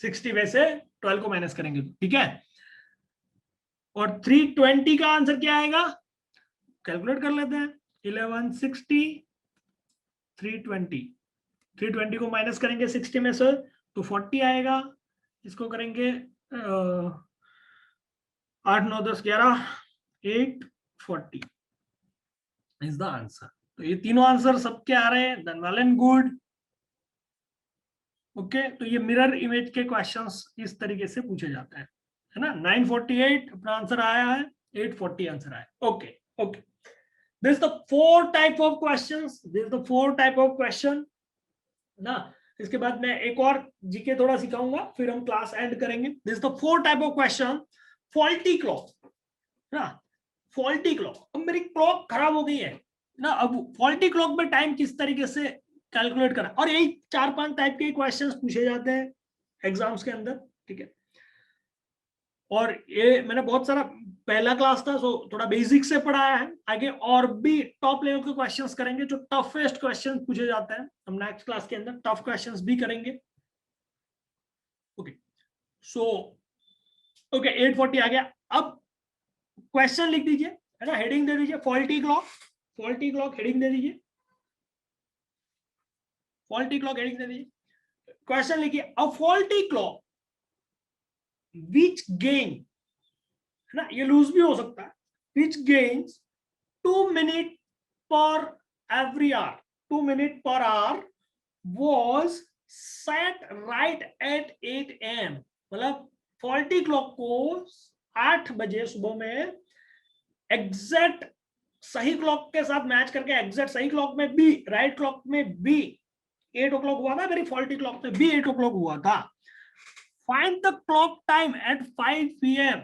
Speaker 1: 60 में से 12 को माइनस करेंगे, ठीक है, और 320 का आंसर क्या आएगा, कैलकुलेट कर लेते हैं, 1160 320, 320 को माइनस करेंगे 60 में से तो 40 आएगा, इसको करेंगे 8 9 10 11 840 इज द आंसर। तो ये तीनों आंसर सबके आ रहे हैं, then well and good. Okay, तो ये मिरर इमेज के क्वेश्चंस इस तरीके से पूछे जाते हैं, है ना। 948 अपना आंसर आया है, 840 आंसर आया, okay okay. This the 4 type of questions, this the 4 type of question ना। इसके बाद मैं एक और जीके थोड़ा सिखाऊंगा, फिर हम क्लास एंड करेंगे। This the 4 type of question. Faulty clock ना, फॉल्टी क्लॉक, अब मेरी क्लॉक खराब हो गई है ना, अब फॉल्टी क्लॉक में टाइम किस तरीके से कैलकुलेट करा, और यही 4-5 टाइप के क्वेश्चंस पूछे जाते हैं एग्जाम्स के अंदर। ठीक है, और ये मैंने बहुत सारा पहला क्लास था, सो थोड़ा बेसिक से पढ़ाया है, आगे और भी टॉप लेवल के क्वेश्चंस करेंगे, जो टफेस्ट क्वेश्चन पूछे जाते हैं, हम नेक्स्ट क्लास के अंदर टफ क्वेश्चंस भी करेंगे। ओके, सो ओके 840 आ गया। अब क्वेश्चन लिख दीजिए, है ना, हेडिंग दे दीजिए faulty clock, faulty clock heading दे दीजिए, फॉल्टी क्लॉक हेडिंग दे दीजिए, क्वेश्चन लिखिए, a faulty clock which gain, है ना, ये लूज भी हो सकता है, which gains 2 minute per every hour, 2 minute per hour was set right at 8 am, मतलब फॉल्टी क्लॉक को 8 बजे सुबह में एग्जैक्ट सही क्लॉक के साथ मैच करके, एग्जैक्ट सही क्लॉक में भी, राइट क्लॉक में भी 8 o'clock हुआ था, मेरी फॉल्टी क्लॉक में भी 8 o'clock हुआ था। Find the clock time at 5 PM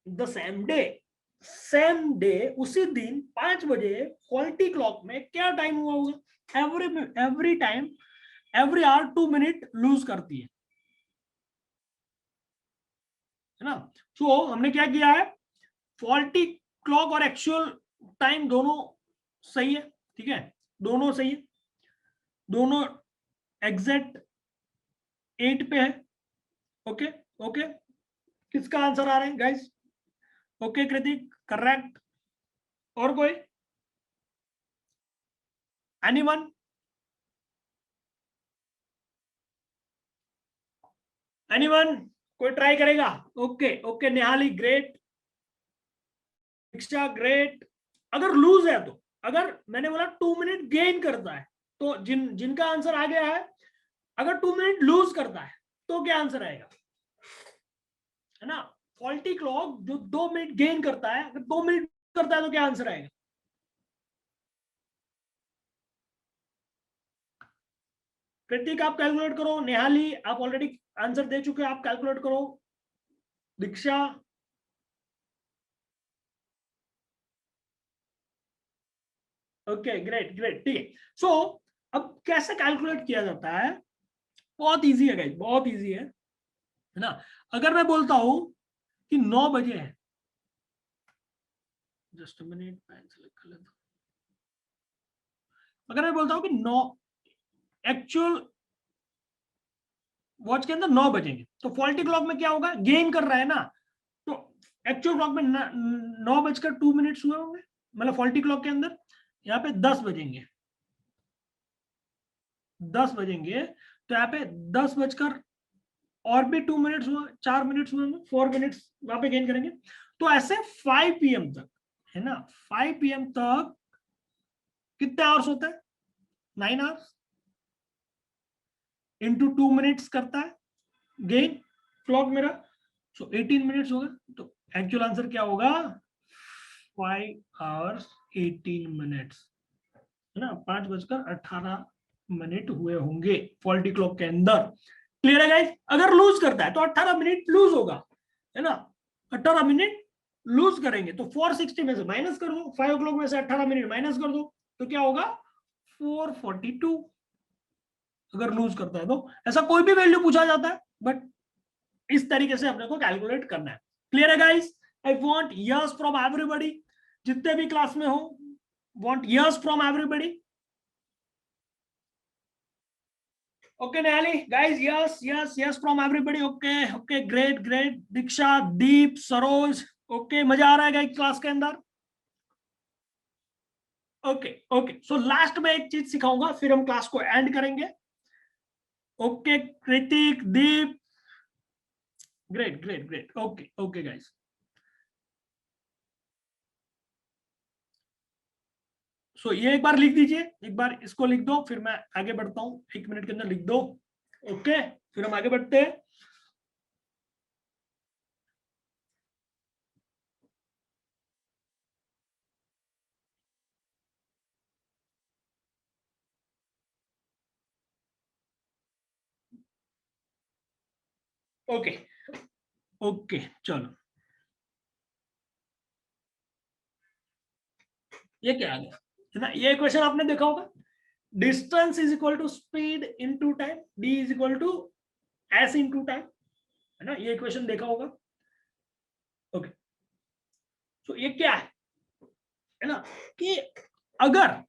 Speaker 1: the same day, same day उसी दिन 5 बजे फॉल्टी क्लॉक में क्या टाइम हुआ होगा, every time every hour 2 minute lose करती है ना। सो हमने क्या किया है, फॉल्टी क्लॉक और एक्चुअल टाइम दोनों सही है, ठीक है, दोनों सही है, दोनों एग्जैक्ट 8 पे है। ओके ओके, किसका आंसर आ रहा है गाइस, ओके कृतिक करेक्ट, और कोई एनीवन, एनीवन कोई ट्राई करेगा, ओके ओके निहाली ग्रेट, दीक्षा ग्रेट। अगर लूज है तो, अगर मैंने बोला 2 मिनट गेन करता है, तो जिनका आंसर आ गया है, अगर 2 मिनट लूज करता है तो क्या आंसर आएगा, है ना। फॉल्टी क्लॉक जो 2 मिनट गेन करता है, अगर 2 मिनट करता है तो क्या आंसर आएगा, कृतिक आप कैलकुलेट करो, नेहाली आप ऑलरेडी आंसर दे चुके हैं, आप कैलकुलेट करो, दीक्षा, ओके ग्रेट ग्रेट, ठीक है। सो अब कैसे कैलकुलेट किया जाता है, बहुत इजी है गाइस, बहुत इजी है ना। अगर मैं बोलता हूं कि 9 बजे है, जस्ट मिनट पेन सेलेक्ट कर लेता हूं। अगर मैं बोलता हूं कि 9 एक्चुअल वॉच के अंदर 9 बजेंगे, तो फॉल्टी क्लॉक में क्या होगा, गेन कर रहा है ना, तो एक्चुअल क्लॉक में 9:02 हुए होंगे, मतलब फॉल्टी क्लॉक के अंदर यहाँ पे 10 बजेंगे, 10 बजेंगे, तो यहाँ पे 10 बजकर और भी 2 मिनट्स हुआ, 4 मिनट्स हुए, 4 मिनट्स वहां पे गेन करेंगे। तो ऐसे 5 PM तक है ना, 5 PM तक कितने आवर्स होता है, 9 आवर्स इंटू 2 मिनट्स करता है गेन क्लॉक मेरा, सो 18 मिनट्स होगा। तो एक्चुअल आंसर क्या होगा, 5 hours 18 minutes, है ना, 5:18 हुए होंगे फॉल्टी क्लॉक के अंदर। क्लियर है गाइस, अगर लूज करता है तो 18 मिनट लूज होगा, है ना, 18 मिनट लूज करेंगे, तो 460 में से माइनस कर दो, 5 o'clock में से 18 मिनट माइनस कर दो, तो क्या होगा 442, अगर लूज करता है तो। ऐसा कोई भी वैल्यू पूछा जाता है, बट इस तरीके से अपने को कैलकुलेट करना है। क्लियर है guys, I want yes from everybody, जितने भी क्लास में हो, want yes from everybody. Okay, Nali, guys, yes, yes, yes from everybody. Okay, okay, great, great. Diksha, Deep, Saroj, okay, मजा आ रहा है गाइस क्लास के अंदर। ओके ओके, सो लास्ट में एक चीज सिखाऊंगा, फिर हम क्लास को एंड करेंगे। Okay, Kritik, Deep, great great great, okay okay guys. So ये एक बार लिख दीजिए, एक बार इसको लिख दो, फिर मैं आगे बढ़ता हूँ, 1 मिनट के अंदर लिख दो। ओके, फिर हम आगे बढ़ते हैं। ओके ओके, चलो, ये क्या आ गया, है ना, ये क्वेश्चन आपने देखा होगा, distance is equal to speed into time, D is equal to S into time, है ना, ये इक्वेशन देखा होगा। ओके, तो ये क्या है ना, कि अगर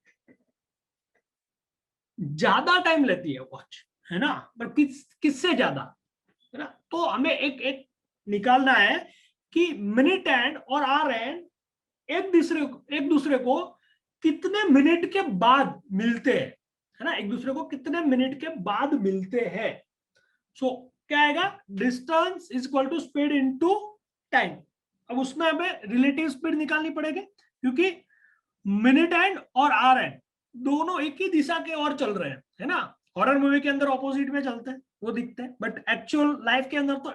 Speaker 1: ज्यादा टाइम लेती है वॉच, है ना, पर किससे ज्यादा, है ना, तो हमें एक एक निकालना है कि मिनट एंड और आर एंड एक दूसरे को कितने मिनट के बाद मिलते हैं, है ना, एक दूसरे को कितने मिनट के बाद मिलते हैं। सो क्या आएगा, distance is equal to speed into time. अब उसमें हमें रिलेटिव स्पीड निकालनी पड़ेगी, क्योंकि मिनट एंड और आर एंड दोनों एक ही दिशा के और चल रहे हैं, है ना, हॉरर मूवी के अंदर ऑपोजिट में चलते हैं, वो दिखते हैं, बट एक्चुअल लाइफ के अंदर तो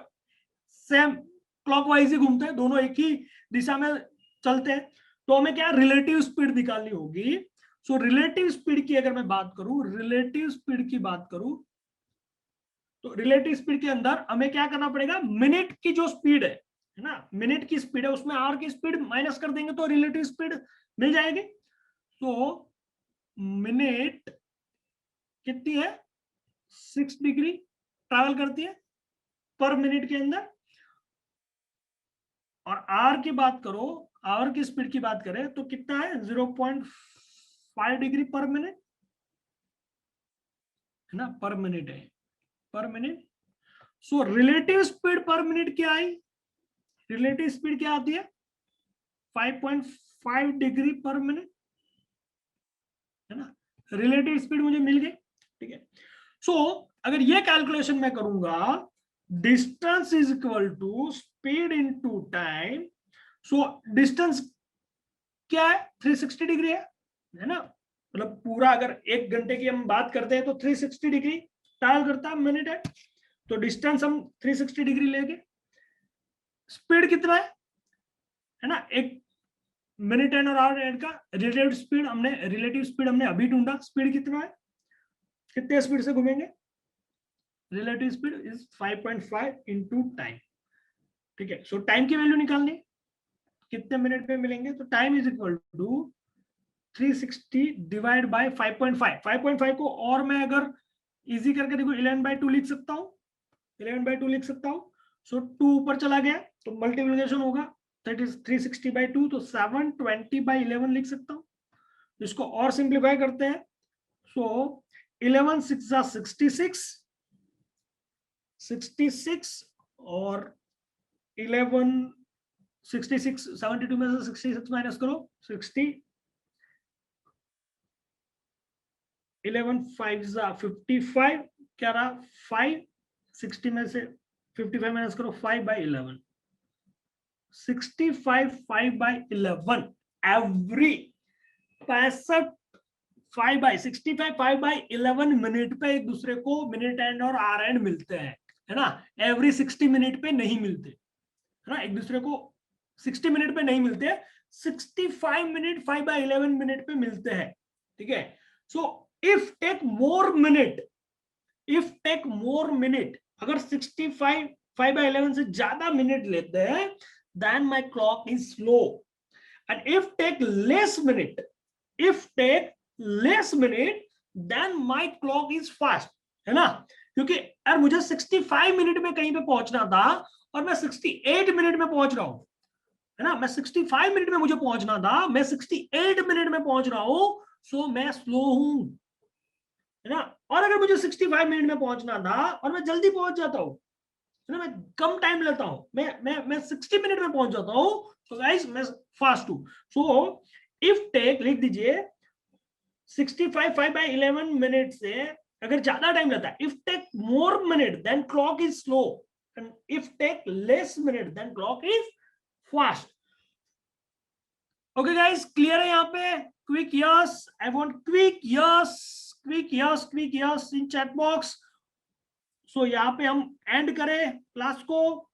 Speaker 1: सेम क्लॉकवाइज ही घूमते हैं, दोनों एक ही दिशा में चलते हैं। तो हमें क्या रिलेटिव स्पीड निकालनी होगी। सो रिलेटिव स्पीड की अगर मैं बात करूं, रिलेटिव स्पीड की बात करूं, तो रिलेटिव स्पीड के अंदर हमें क्या करना पड़ेगा, मिनट की जो स्पीड है ना, मिनट की स्पीड है, उसमें आर की स्पीड माइनस कर देंगे तो रिलेटिव स्पीड मिल जाएगी। तो मिनट कितनी है, 6 डिग्री ट्रैवल करती है पर मिनट के अंदर, और आर की बात करो, आर की स्पीड की बात करें तो कितना है, 0.5 डिग्री पर मिनट, है ना, पर मिनट है, पर मिनट। सो रिलेटिव स्पीड पर मिनट क्या आई, रिलेटिव स्पीड क्या आती है, 5.5 डिग्री पर मिनट, है ना, रिलेटिव स्पीड मुझे मिल गई, ठीक है। सो अगर ये कैलकुलेशन मैं करूंगा, distance is equal to speed into time, so distance क्या है, 360 डिग्री है ना, मतलब पूरा अगर 1 घंटे की हम बात करते हैं तो 360 डिग्री ट्रैवल करता है मिनट है, तो डिस्टेंस हम 360 डिग्री लेंगे। स्पीड कितना है ना, एक मिनट एंड और आवर एंड का रिलेटिव स्पीड हमने अभी ढूंढा, स्पीड कितना है, कितने स्पीड से घूमेंगे? Relative speed is 5.5 into time. ठीक है, सो टाइम की वैल्यू निकालनी, कितने मिनट पे मिलेंगे, तो time is equal to 360 divide by 5.5। 5.5 को और मैं अगर इजी करके देखो 11/2 लिख सकता हूँ, 11/2 लिख सकता हूँ। सो 2 ऊपर चला गया तो मल्टीप्लिकेशन होगा, दैट इज 360/2, तो 720/11 लिख सकता हूँ। इसको और सिंप्लीफाई करते हैं, सो 11 6 66, 66 और 11 66, 72 में से 66 माइनस करो, 60, 11 5 55, क्या रहा 5, 60 में से 55 माइनस करो, 5/11, 65 5/11 एवरी 65 5/65 5/11 मिनट पे एक दूसरे को मिनट एंड और आर एंड मिलते हैं, है ना। एवरी 60 मिनट पे नहीं मिलते, है ना, एक दूसरे को 60 मिनट पे नहीं मिलते, 65 मिनट 5/11 मिनट पे मिलते हैं। ठीक है, so if take more minute, if take more minute, अगर 65 5/11 से ज्यादा मिनट लेते हैं, then my clock is slow. And if take less minute, if take less minute, then my clock is fast, है ना। क्योंकि यार मुझे 65 मिनट में कहीं पे पहुंचना था और मैं 68 मिनट में पहुंच रहा हूं, है ना। मैं 65 मिनट में मुझे पहुंचना था, मैं 68 मिनट में पहुंच रहा हूं, सो मैं स्लो हूं, है ना। और अगर मुझे 65 मिनट में पहुंचना था और मैं जल्दी पहुंच जाता हूं, है ना, मैं कम टाइम लेता हूं, मैं 60 मिनट में पहुंच जाता हूं, तो गाइस मैं फास्ट हूं। सो इफ टेक, लिख दीजिए 65 5/11 मिनट से अगर ज्यादा टाइम लगता है, if take more minute then clock is slow, and if take less minute then clock is fast. Okay guys, clear है यहाँ पे? Quick yes, I want quick yes, quick yes, quick yes in chat box. So यहाँ पे हम and करें class को।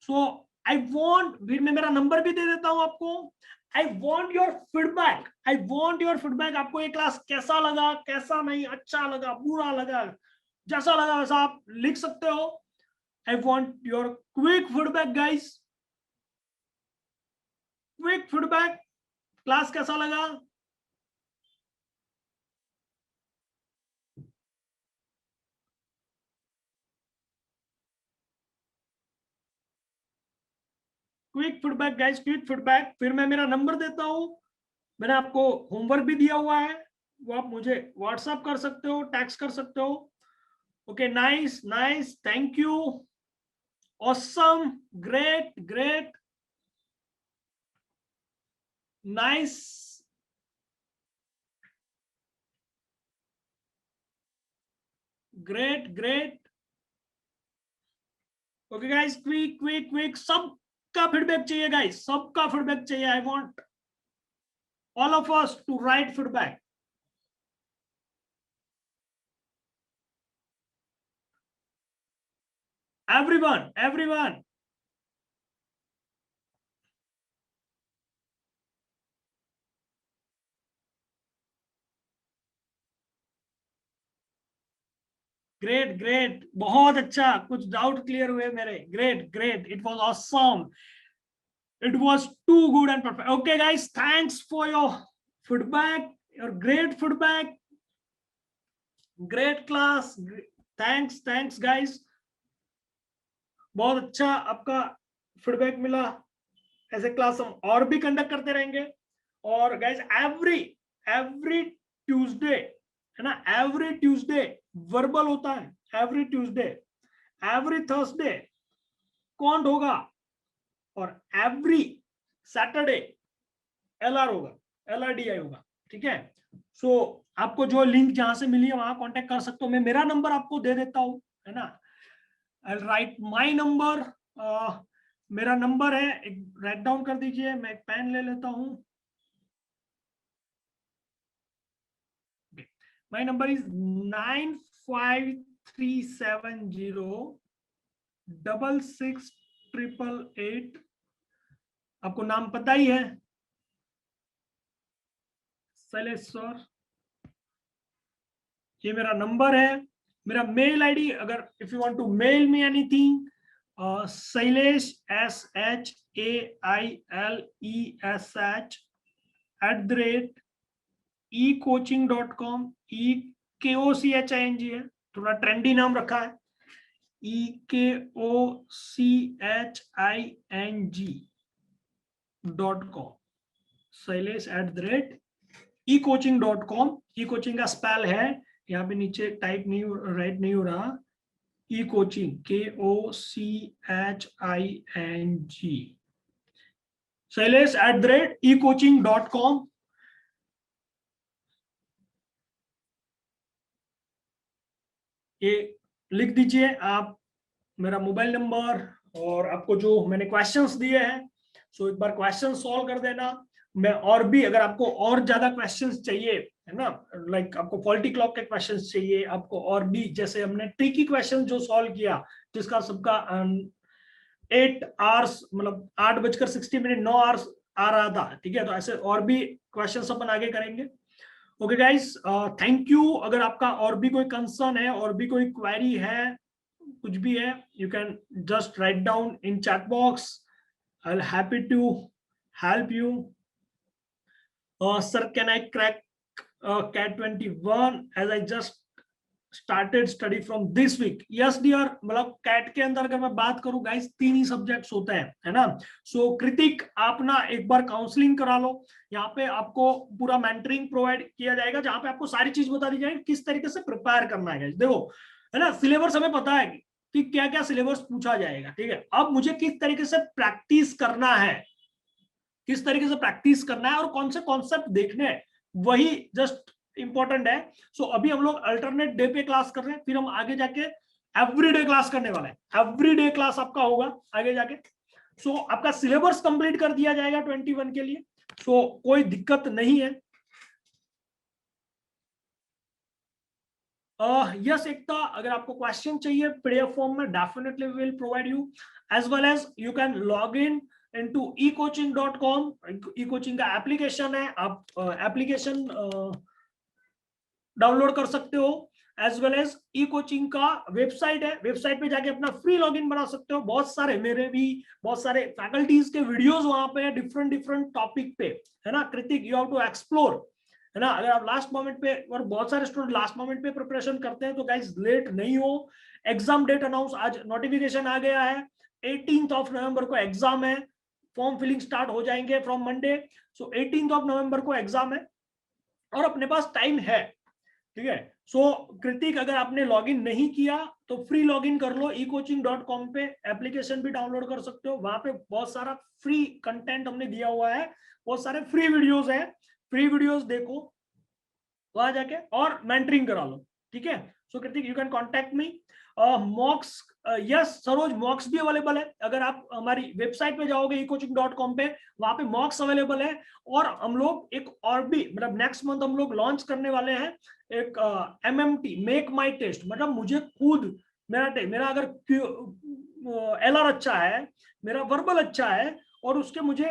Speaker 1: सो I want, फिर मैं मेरा नंबर भी दे देता हूं आपको, I want your feedback, I want your feedback. आपको ये क्लास कैसा लगा, कैसा नहीं, अच्छा लगा, बुरा लगा, जैसा लगा वैसा आप लिख सकते हो। I want your quick feedback guys, quick feedback, class कैसा लगा। Quick feedback guys, quick feedback. फिर मैं मेरा नंबर देता हूं, मैंने आपको होमवर्क भी दिया हुआ है, वो आप मुझे व्हाट्सएप कर सकते हो, टैक्स कर सकते हो। Okay, nice nice, thank you, awesome, great great, nice, great great. Okay guys, quick quick quick, सबका फीडबैक चाहिए गाइस, सबका फीडबैक चाहिए। I want all of us to write feedback. Everyone everyone, great great, बहुत अच्छा, कुछ doubt clear हुए मेरे। Great great, it was awesome, it was too good and perfect. Okay guys, thanks for your feedback, your great feedback, great class, thanks thanks guys, बहुत अच्छा आपका feedback मिला। ऐसे क्लास हम और भी कंडक्ट करते रहेंगे। और गाइज एवरी एवरी ट्यूसडे, है ना, एवरी ट्यूसडे वर्बल होता है, every Tuesday, every Thursday can't होगा, और एवरी सैटरडे एलआर होगा, एलआरडीआई होगा। ठीक है, सो आपको जो लिंक जहां से मिली है वहां कांटेक्ट कर सकते हो। मैं मेरा नंबर आपको दे देता हूँ, है ना, आई राइट माय नंबर। मेरा नंबर है, एक राइट डाउन कर दीजिए, मैं एक पेन ले लेता हूँ। My number is 95370 6688। आपको नाम पता ही है, शैलेश सर। ये मेरा नंबर है। मेरा मेल आईडी, अगर if you want to mail me anything, Shailesh SHAILESH ecoaching.com, EKOCHING है, थोड़ा ट्रेंडी नाम रखा है, EKOCHING.com, shailesh@ecoaching.com। ecoaching का स्पेल है यहाँ पे नीचे टाइप नहीं, राइट नहीं हो रहा, ecoaching KOCHING, shailesh@ecoaching.com। ये लिख दीजिए आप मेरा मोबाइल नंबर, और आपको जो मैंने क्वेश्चंस दिए हैं, सो एक बार क्वेश्चन सॉल्व कर देना। मैं और भी, अगर आपको और ज्यादा क्वेश्चंस चाहिए है ना, लाइक आपको पॉलिटी क्लॉक के क्वेश्चंस चाहिए, आपको और भी, जैसे हमने ट्रिकी क्वेश्चन जो सॉल्व किया जिसका सबका 8 आवर्स, मतलब 8:60 9 आवर्स आ रहा था, ठीक है, तो ऐसे और भी क्वेश्चंस अपन आगे करेंगे। Okay guys, thank you. अगर आपका और भी कोई कंसर्न है, और भी कोई क्वेरी है, कुछ भी है, you can just write down in chat box. I'll happy to help you. Sir, can I crack CAT 21 as I just started study from this week? Yes dear, मतलब कैट के अंदर अगर मैं बात करूं गाइस, 3 ही सब्जेक्ट्स होते हैं, है ना। सो कृतिक, आप ना एक बार काउंसलिंग करा लो, यहाँ पे आपको पूरा मेंटरिंग प्रोवाइड किया जाएगा, जहां पे आपको सारी चीज बता दी जाएगी किस तरीके से प्रिपेयर करना है। देखो, है ना, सिलेबस हमें पता है कि क्या क्या सिलेबस पूछा जाएगा, ठीक है। अब मुझे किस तरीके से प्रैक्टिस करना है, किस तरीके से प्रैक्टिस करना है, और कौन से कॉन्सेप्ट देखने हैं, वही जस्ट इंपॉर्टेंट है। सो अभी हम लोग अल्टरनेट डे पे क्लास कर रहे हैं, फिर हम आगे जाके एवरीडे क्लास करने वाले हैं। एवरीडे क्लास आपका होगा आगे जाके। सो आपका सिलेबस कंप्लीट कर दिया जाएगा 21 के लिए, सो कोई दिक्कत नहीं है। यस एकता, अगर आपको क्वेश्चन चाहिए पीडीएफ फॉर्म में, definitely will provide you, as well as you can log in into ecoaching.com। ecoaching का एप्लीकेशन है, आप एप्लीकेशन डाउनलोड कर सकते हो, एज वेल एज ecoaching का वेबसाइट है, वेबसाइट पे जाके अपना फ्री लॉगिन बना सकते हो। बहुत सारे, मेरे भी बहुत सारे फैकल्टीज के वीडियोस वहां पे डिफरेंट डिफरेंट टॉपिक पे, है ना। कृतिक, यू हैव टू एक्सप्लोर, है ना। अगर आप लास्ट मोमेंट पे, और बहुत सारे स्टूडेंट लास्ट मोमेंट पे प्रिपरेशन करते हैं, तो गाइस लेट नहीं हो। एग्जाम डेट अनाउंस, आज नोटिफिकेशन आ गया है, 18 नवंबर को एग्जाम है, फॉर्म फिलिंग स्टार्ट हो जाएंगे फ्रॉम मंडे। सो 18 नवंबर को एग्जाम है, और अपने पास टाइम है, ठीक है। सो कृतिक, अगर आपने लॉगिन नहीं किया तो फ्री लॉगिन कर लो ecoaching.com पे, एप्लीकेशन भी डाउनलोड कर सकते हो, वहां पे बहुत सारा फ्री कंटेंट हमने दिया हुआ है, बहुत सारे फ्री वीडियोस है, फ्री वीडियोस देखो वहां जाके, और मेंटरिंग करा लो, ठीक है। So Kritik, you can contact me. Mocks, yes Saroj, mocks भी अवेलेबल है। अगर आप हमारी वेबसाइट पे जाओगे ecoaching.com पे, वहां पे मॉक्स अवेलेबल है। और हम लोग एक और भी, मतलब नेक्स्ट मंथ हम लोग लॉन्च करने वाले हैं एक MMT, मेक माई टेस्ट, मतलब मुझे खुद, मेरा अगर LR अच्छा है, मेरा वर्बल अच्छा है, और उसके मुझे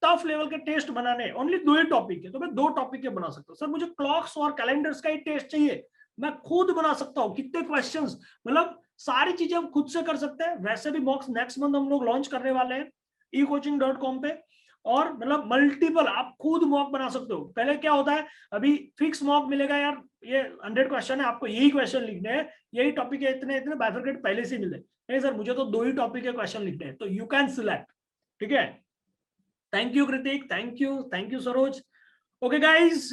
Speaker 1: टफ लेवल के टेस्ट बनाने, ओनली 2 ही टॉपिक है, तो मैं 2 टॉपिक के बना सकता हूँ। सर मुझे क्लॉक्स और कैलेंडर्स का ही टेस्ट चाहिए, मैं खुद बना सकता हूँ। कितने क्वेश्चंस, मतलब सारी चीजें हम खुद से कर सकते हैं। वैसे भी मॉक्स नेक्स्ट मंथ हम लोग लॉन्च करने वाले हैं ecoaching.com पे, और मतलब मल्टीपल आप खुद मॉक बना सकते हो। पहले क्या होता है, अभी फिक्स मॉक मिलेगा यार, ये 100 क्वेश्चन है, आपको यही क्वेश्चन लिखने हैं, यही टॉपिक है, इतने इतने बाइफरकेट पहले से मिले। नहीं सर, मुझे तो 2 ही टॉपिक के क्वेश्चन लिखने हैं, तो यू कैन सिलेक्ट, ठीक है। Thank you Kritik, thank you Saroj. Okay guys,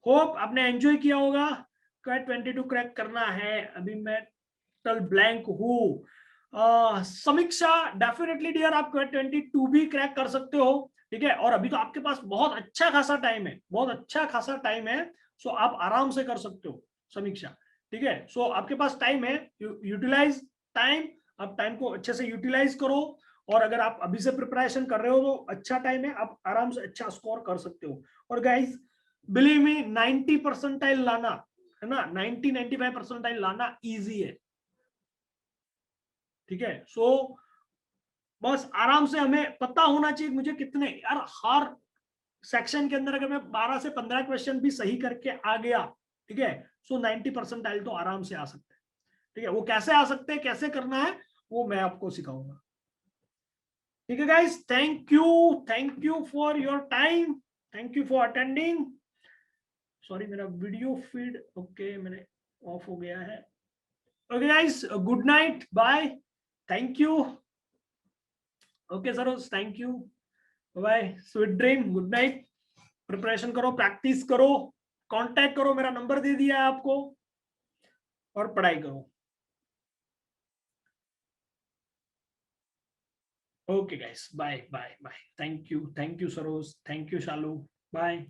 Speaker 1: hope आपने एंजॉय किया होगा। क्वेट 22 क्रैक करना है, अभी मैं टल ब्लैंक हूँ। समीक्षा, डेफिनेटली डियर, आप क्वेट 22 भी क्रैक कर सकते हो, ठीक है। और अभी तो आपके पास बहुत अच्छा खासा टाइम है, बहुत अच्छा खासा टाइम है, सो आप आराम से कर सकते हो समीक्षा, ठीक है। सो आपके पास टाइम है, यूटिलाइज टाइम, आप टाइम को अच्छे से यूटिलाइज करो। और अगर आप अभी से प्रिपरेशन कर रहे हो तो अच्छा टाइम है, आप आराम से अच्छा स्कोर कर सकते हो। और गाइस बिलीव मी, 90 परसेंटाइल लाना, है ना, 90-95 परसेंटाइल लाना इजी है, ठीक है। सो बस आराम से हमें पता होना चाहिए मुझे कितने, यार हर सेक्शन के अंदर अगर मैं 12 से 15 क्वेश्चन भी सही करके आ गया, ठीक है। सो 90 परसेंटाइल तो आराम से आ सकते हैं। ठीक है, वो कैसे आ सकते हैं, कैसे करना है, वो मैं आपको सिखाऊंगा। ठीक है guys, thank you for your time, thank you for attending. Sorry, मेरा वीडियो फीड ओके मैंने ऑफ हो गया है। Okay guys, good night, bye, thank you. Okay Saroj, thank you, bye, sweet dream, good night. Preparation करो, practice करो, contact करो, मेरा number दे दिया है आपको, और पढ़ाई करो। Okay guys, bye bye bye, thank you Saroj, thank you Shalu, bye.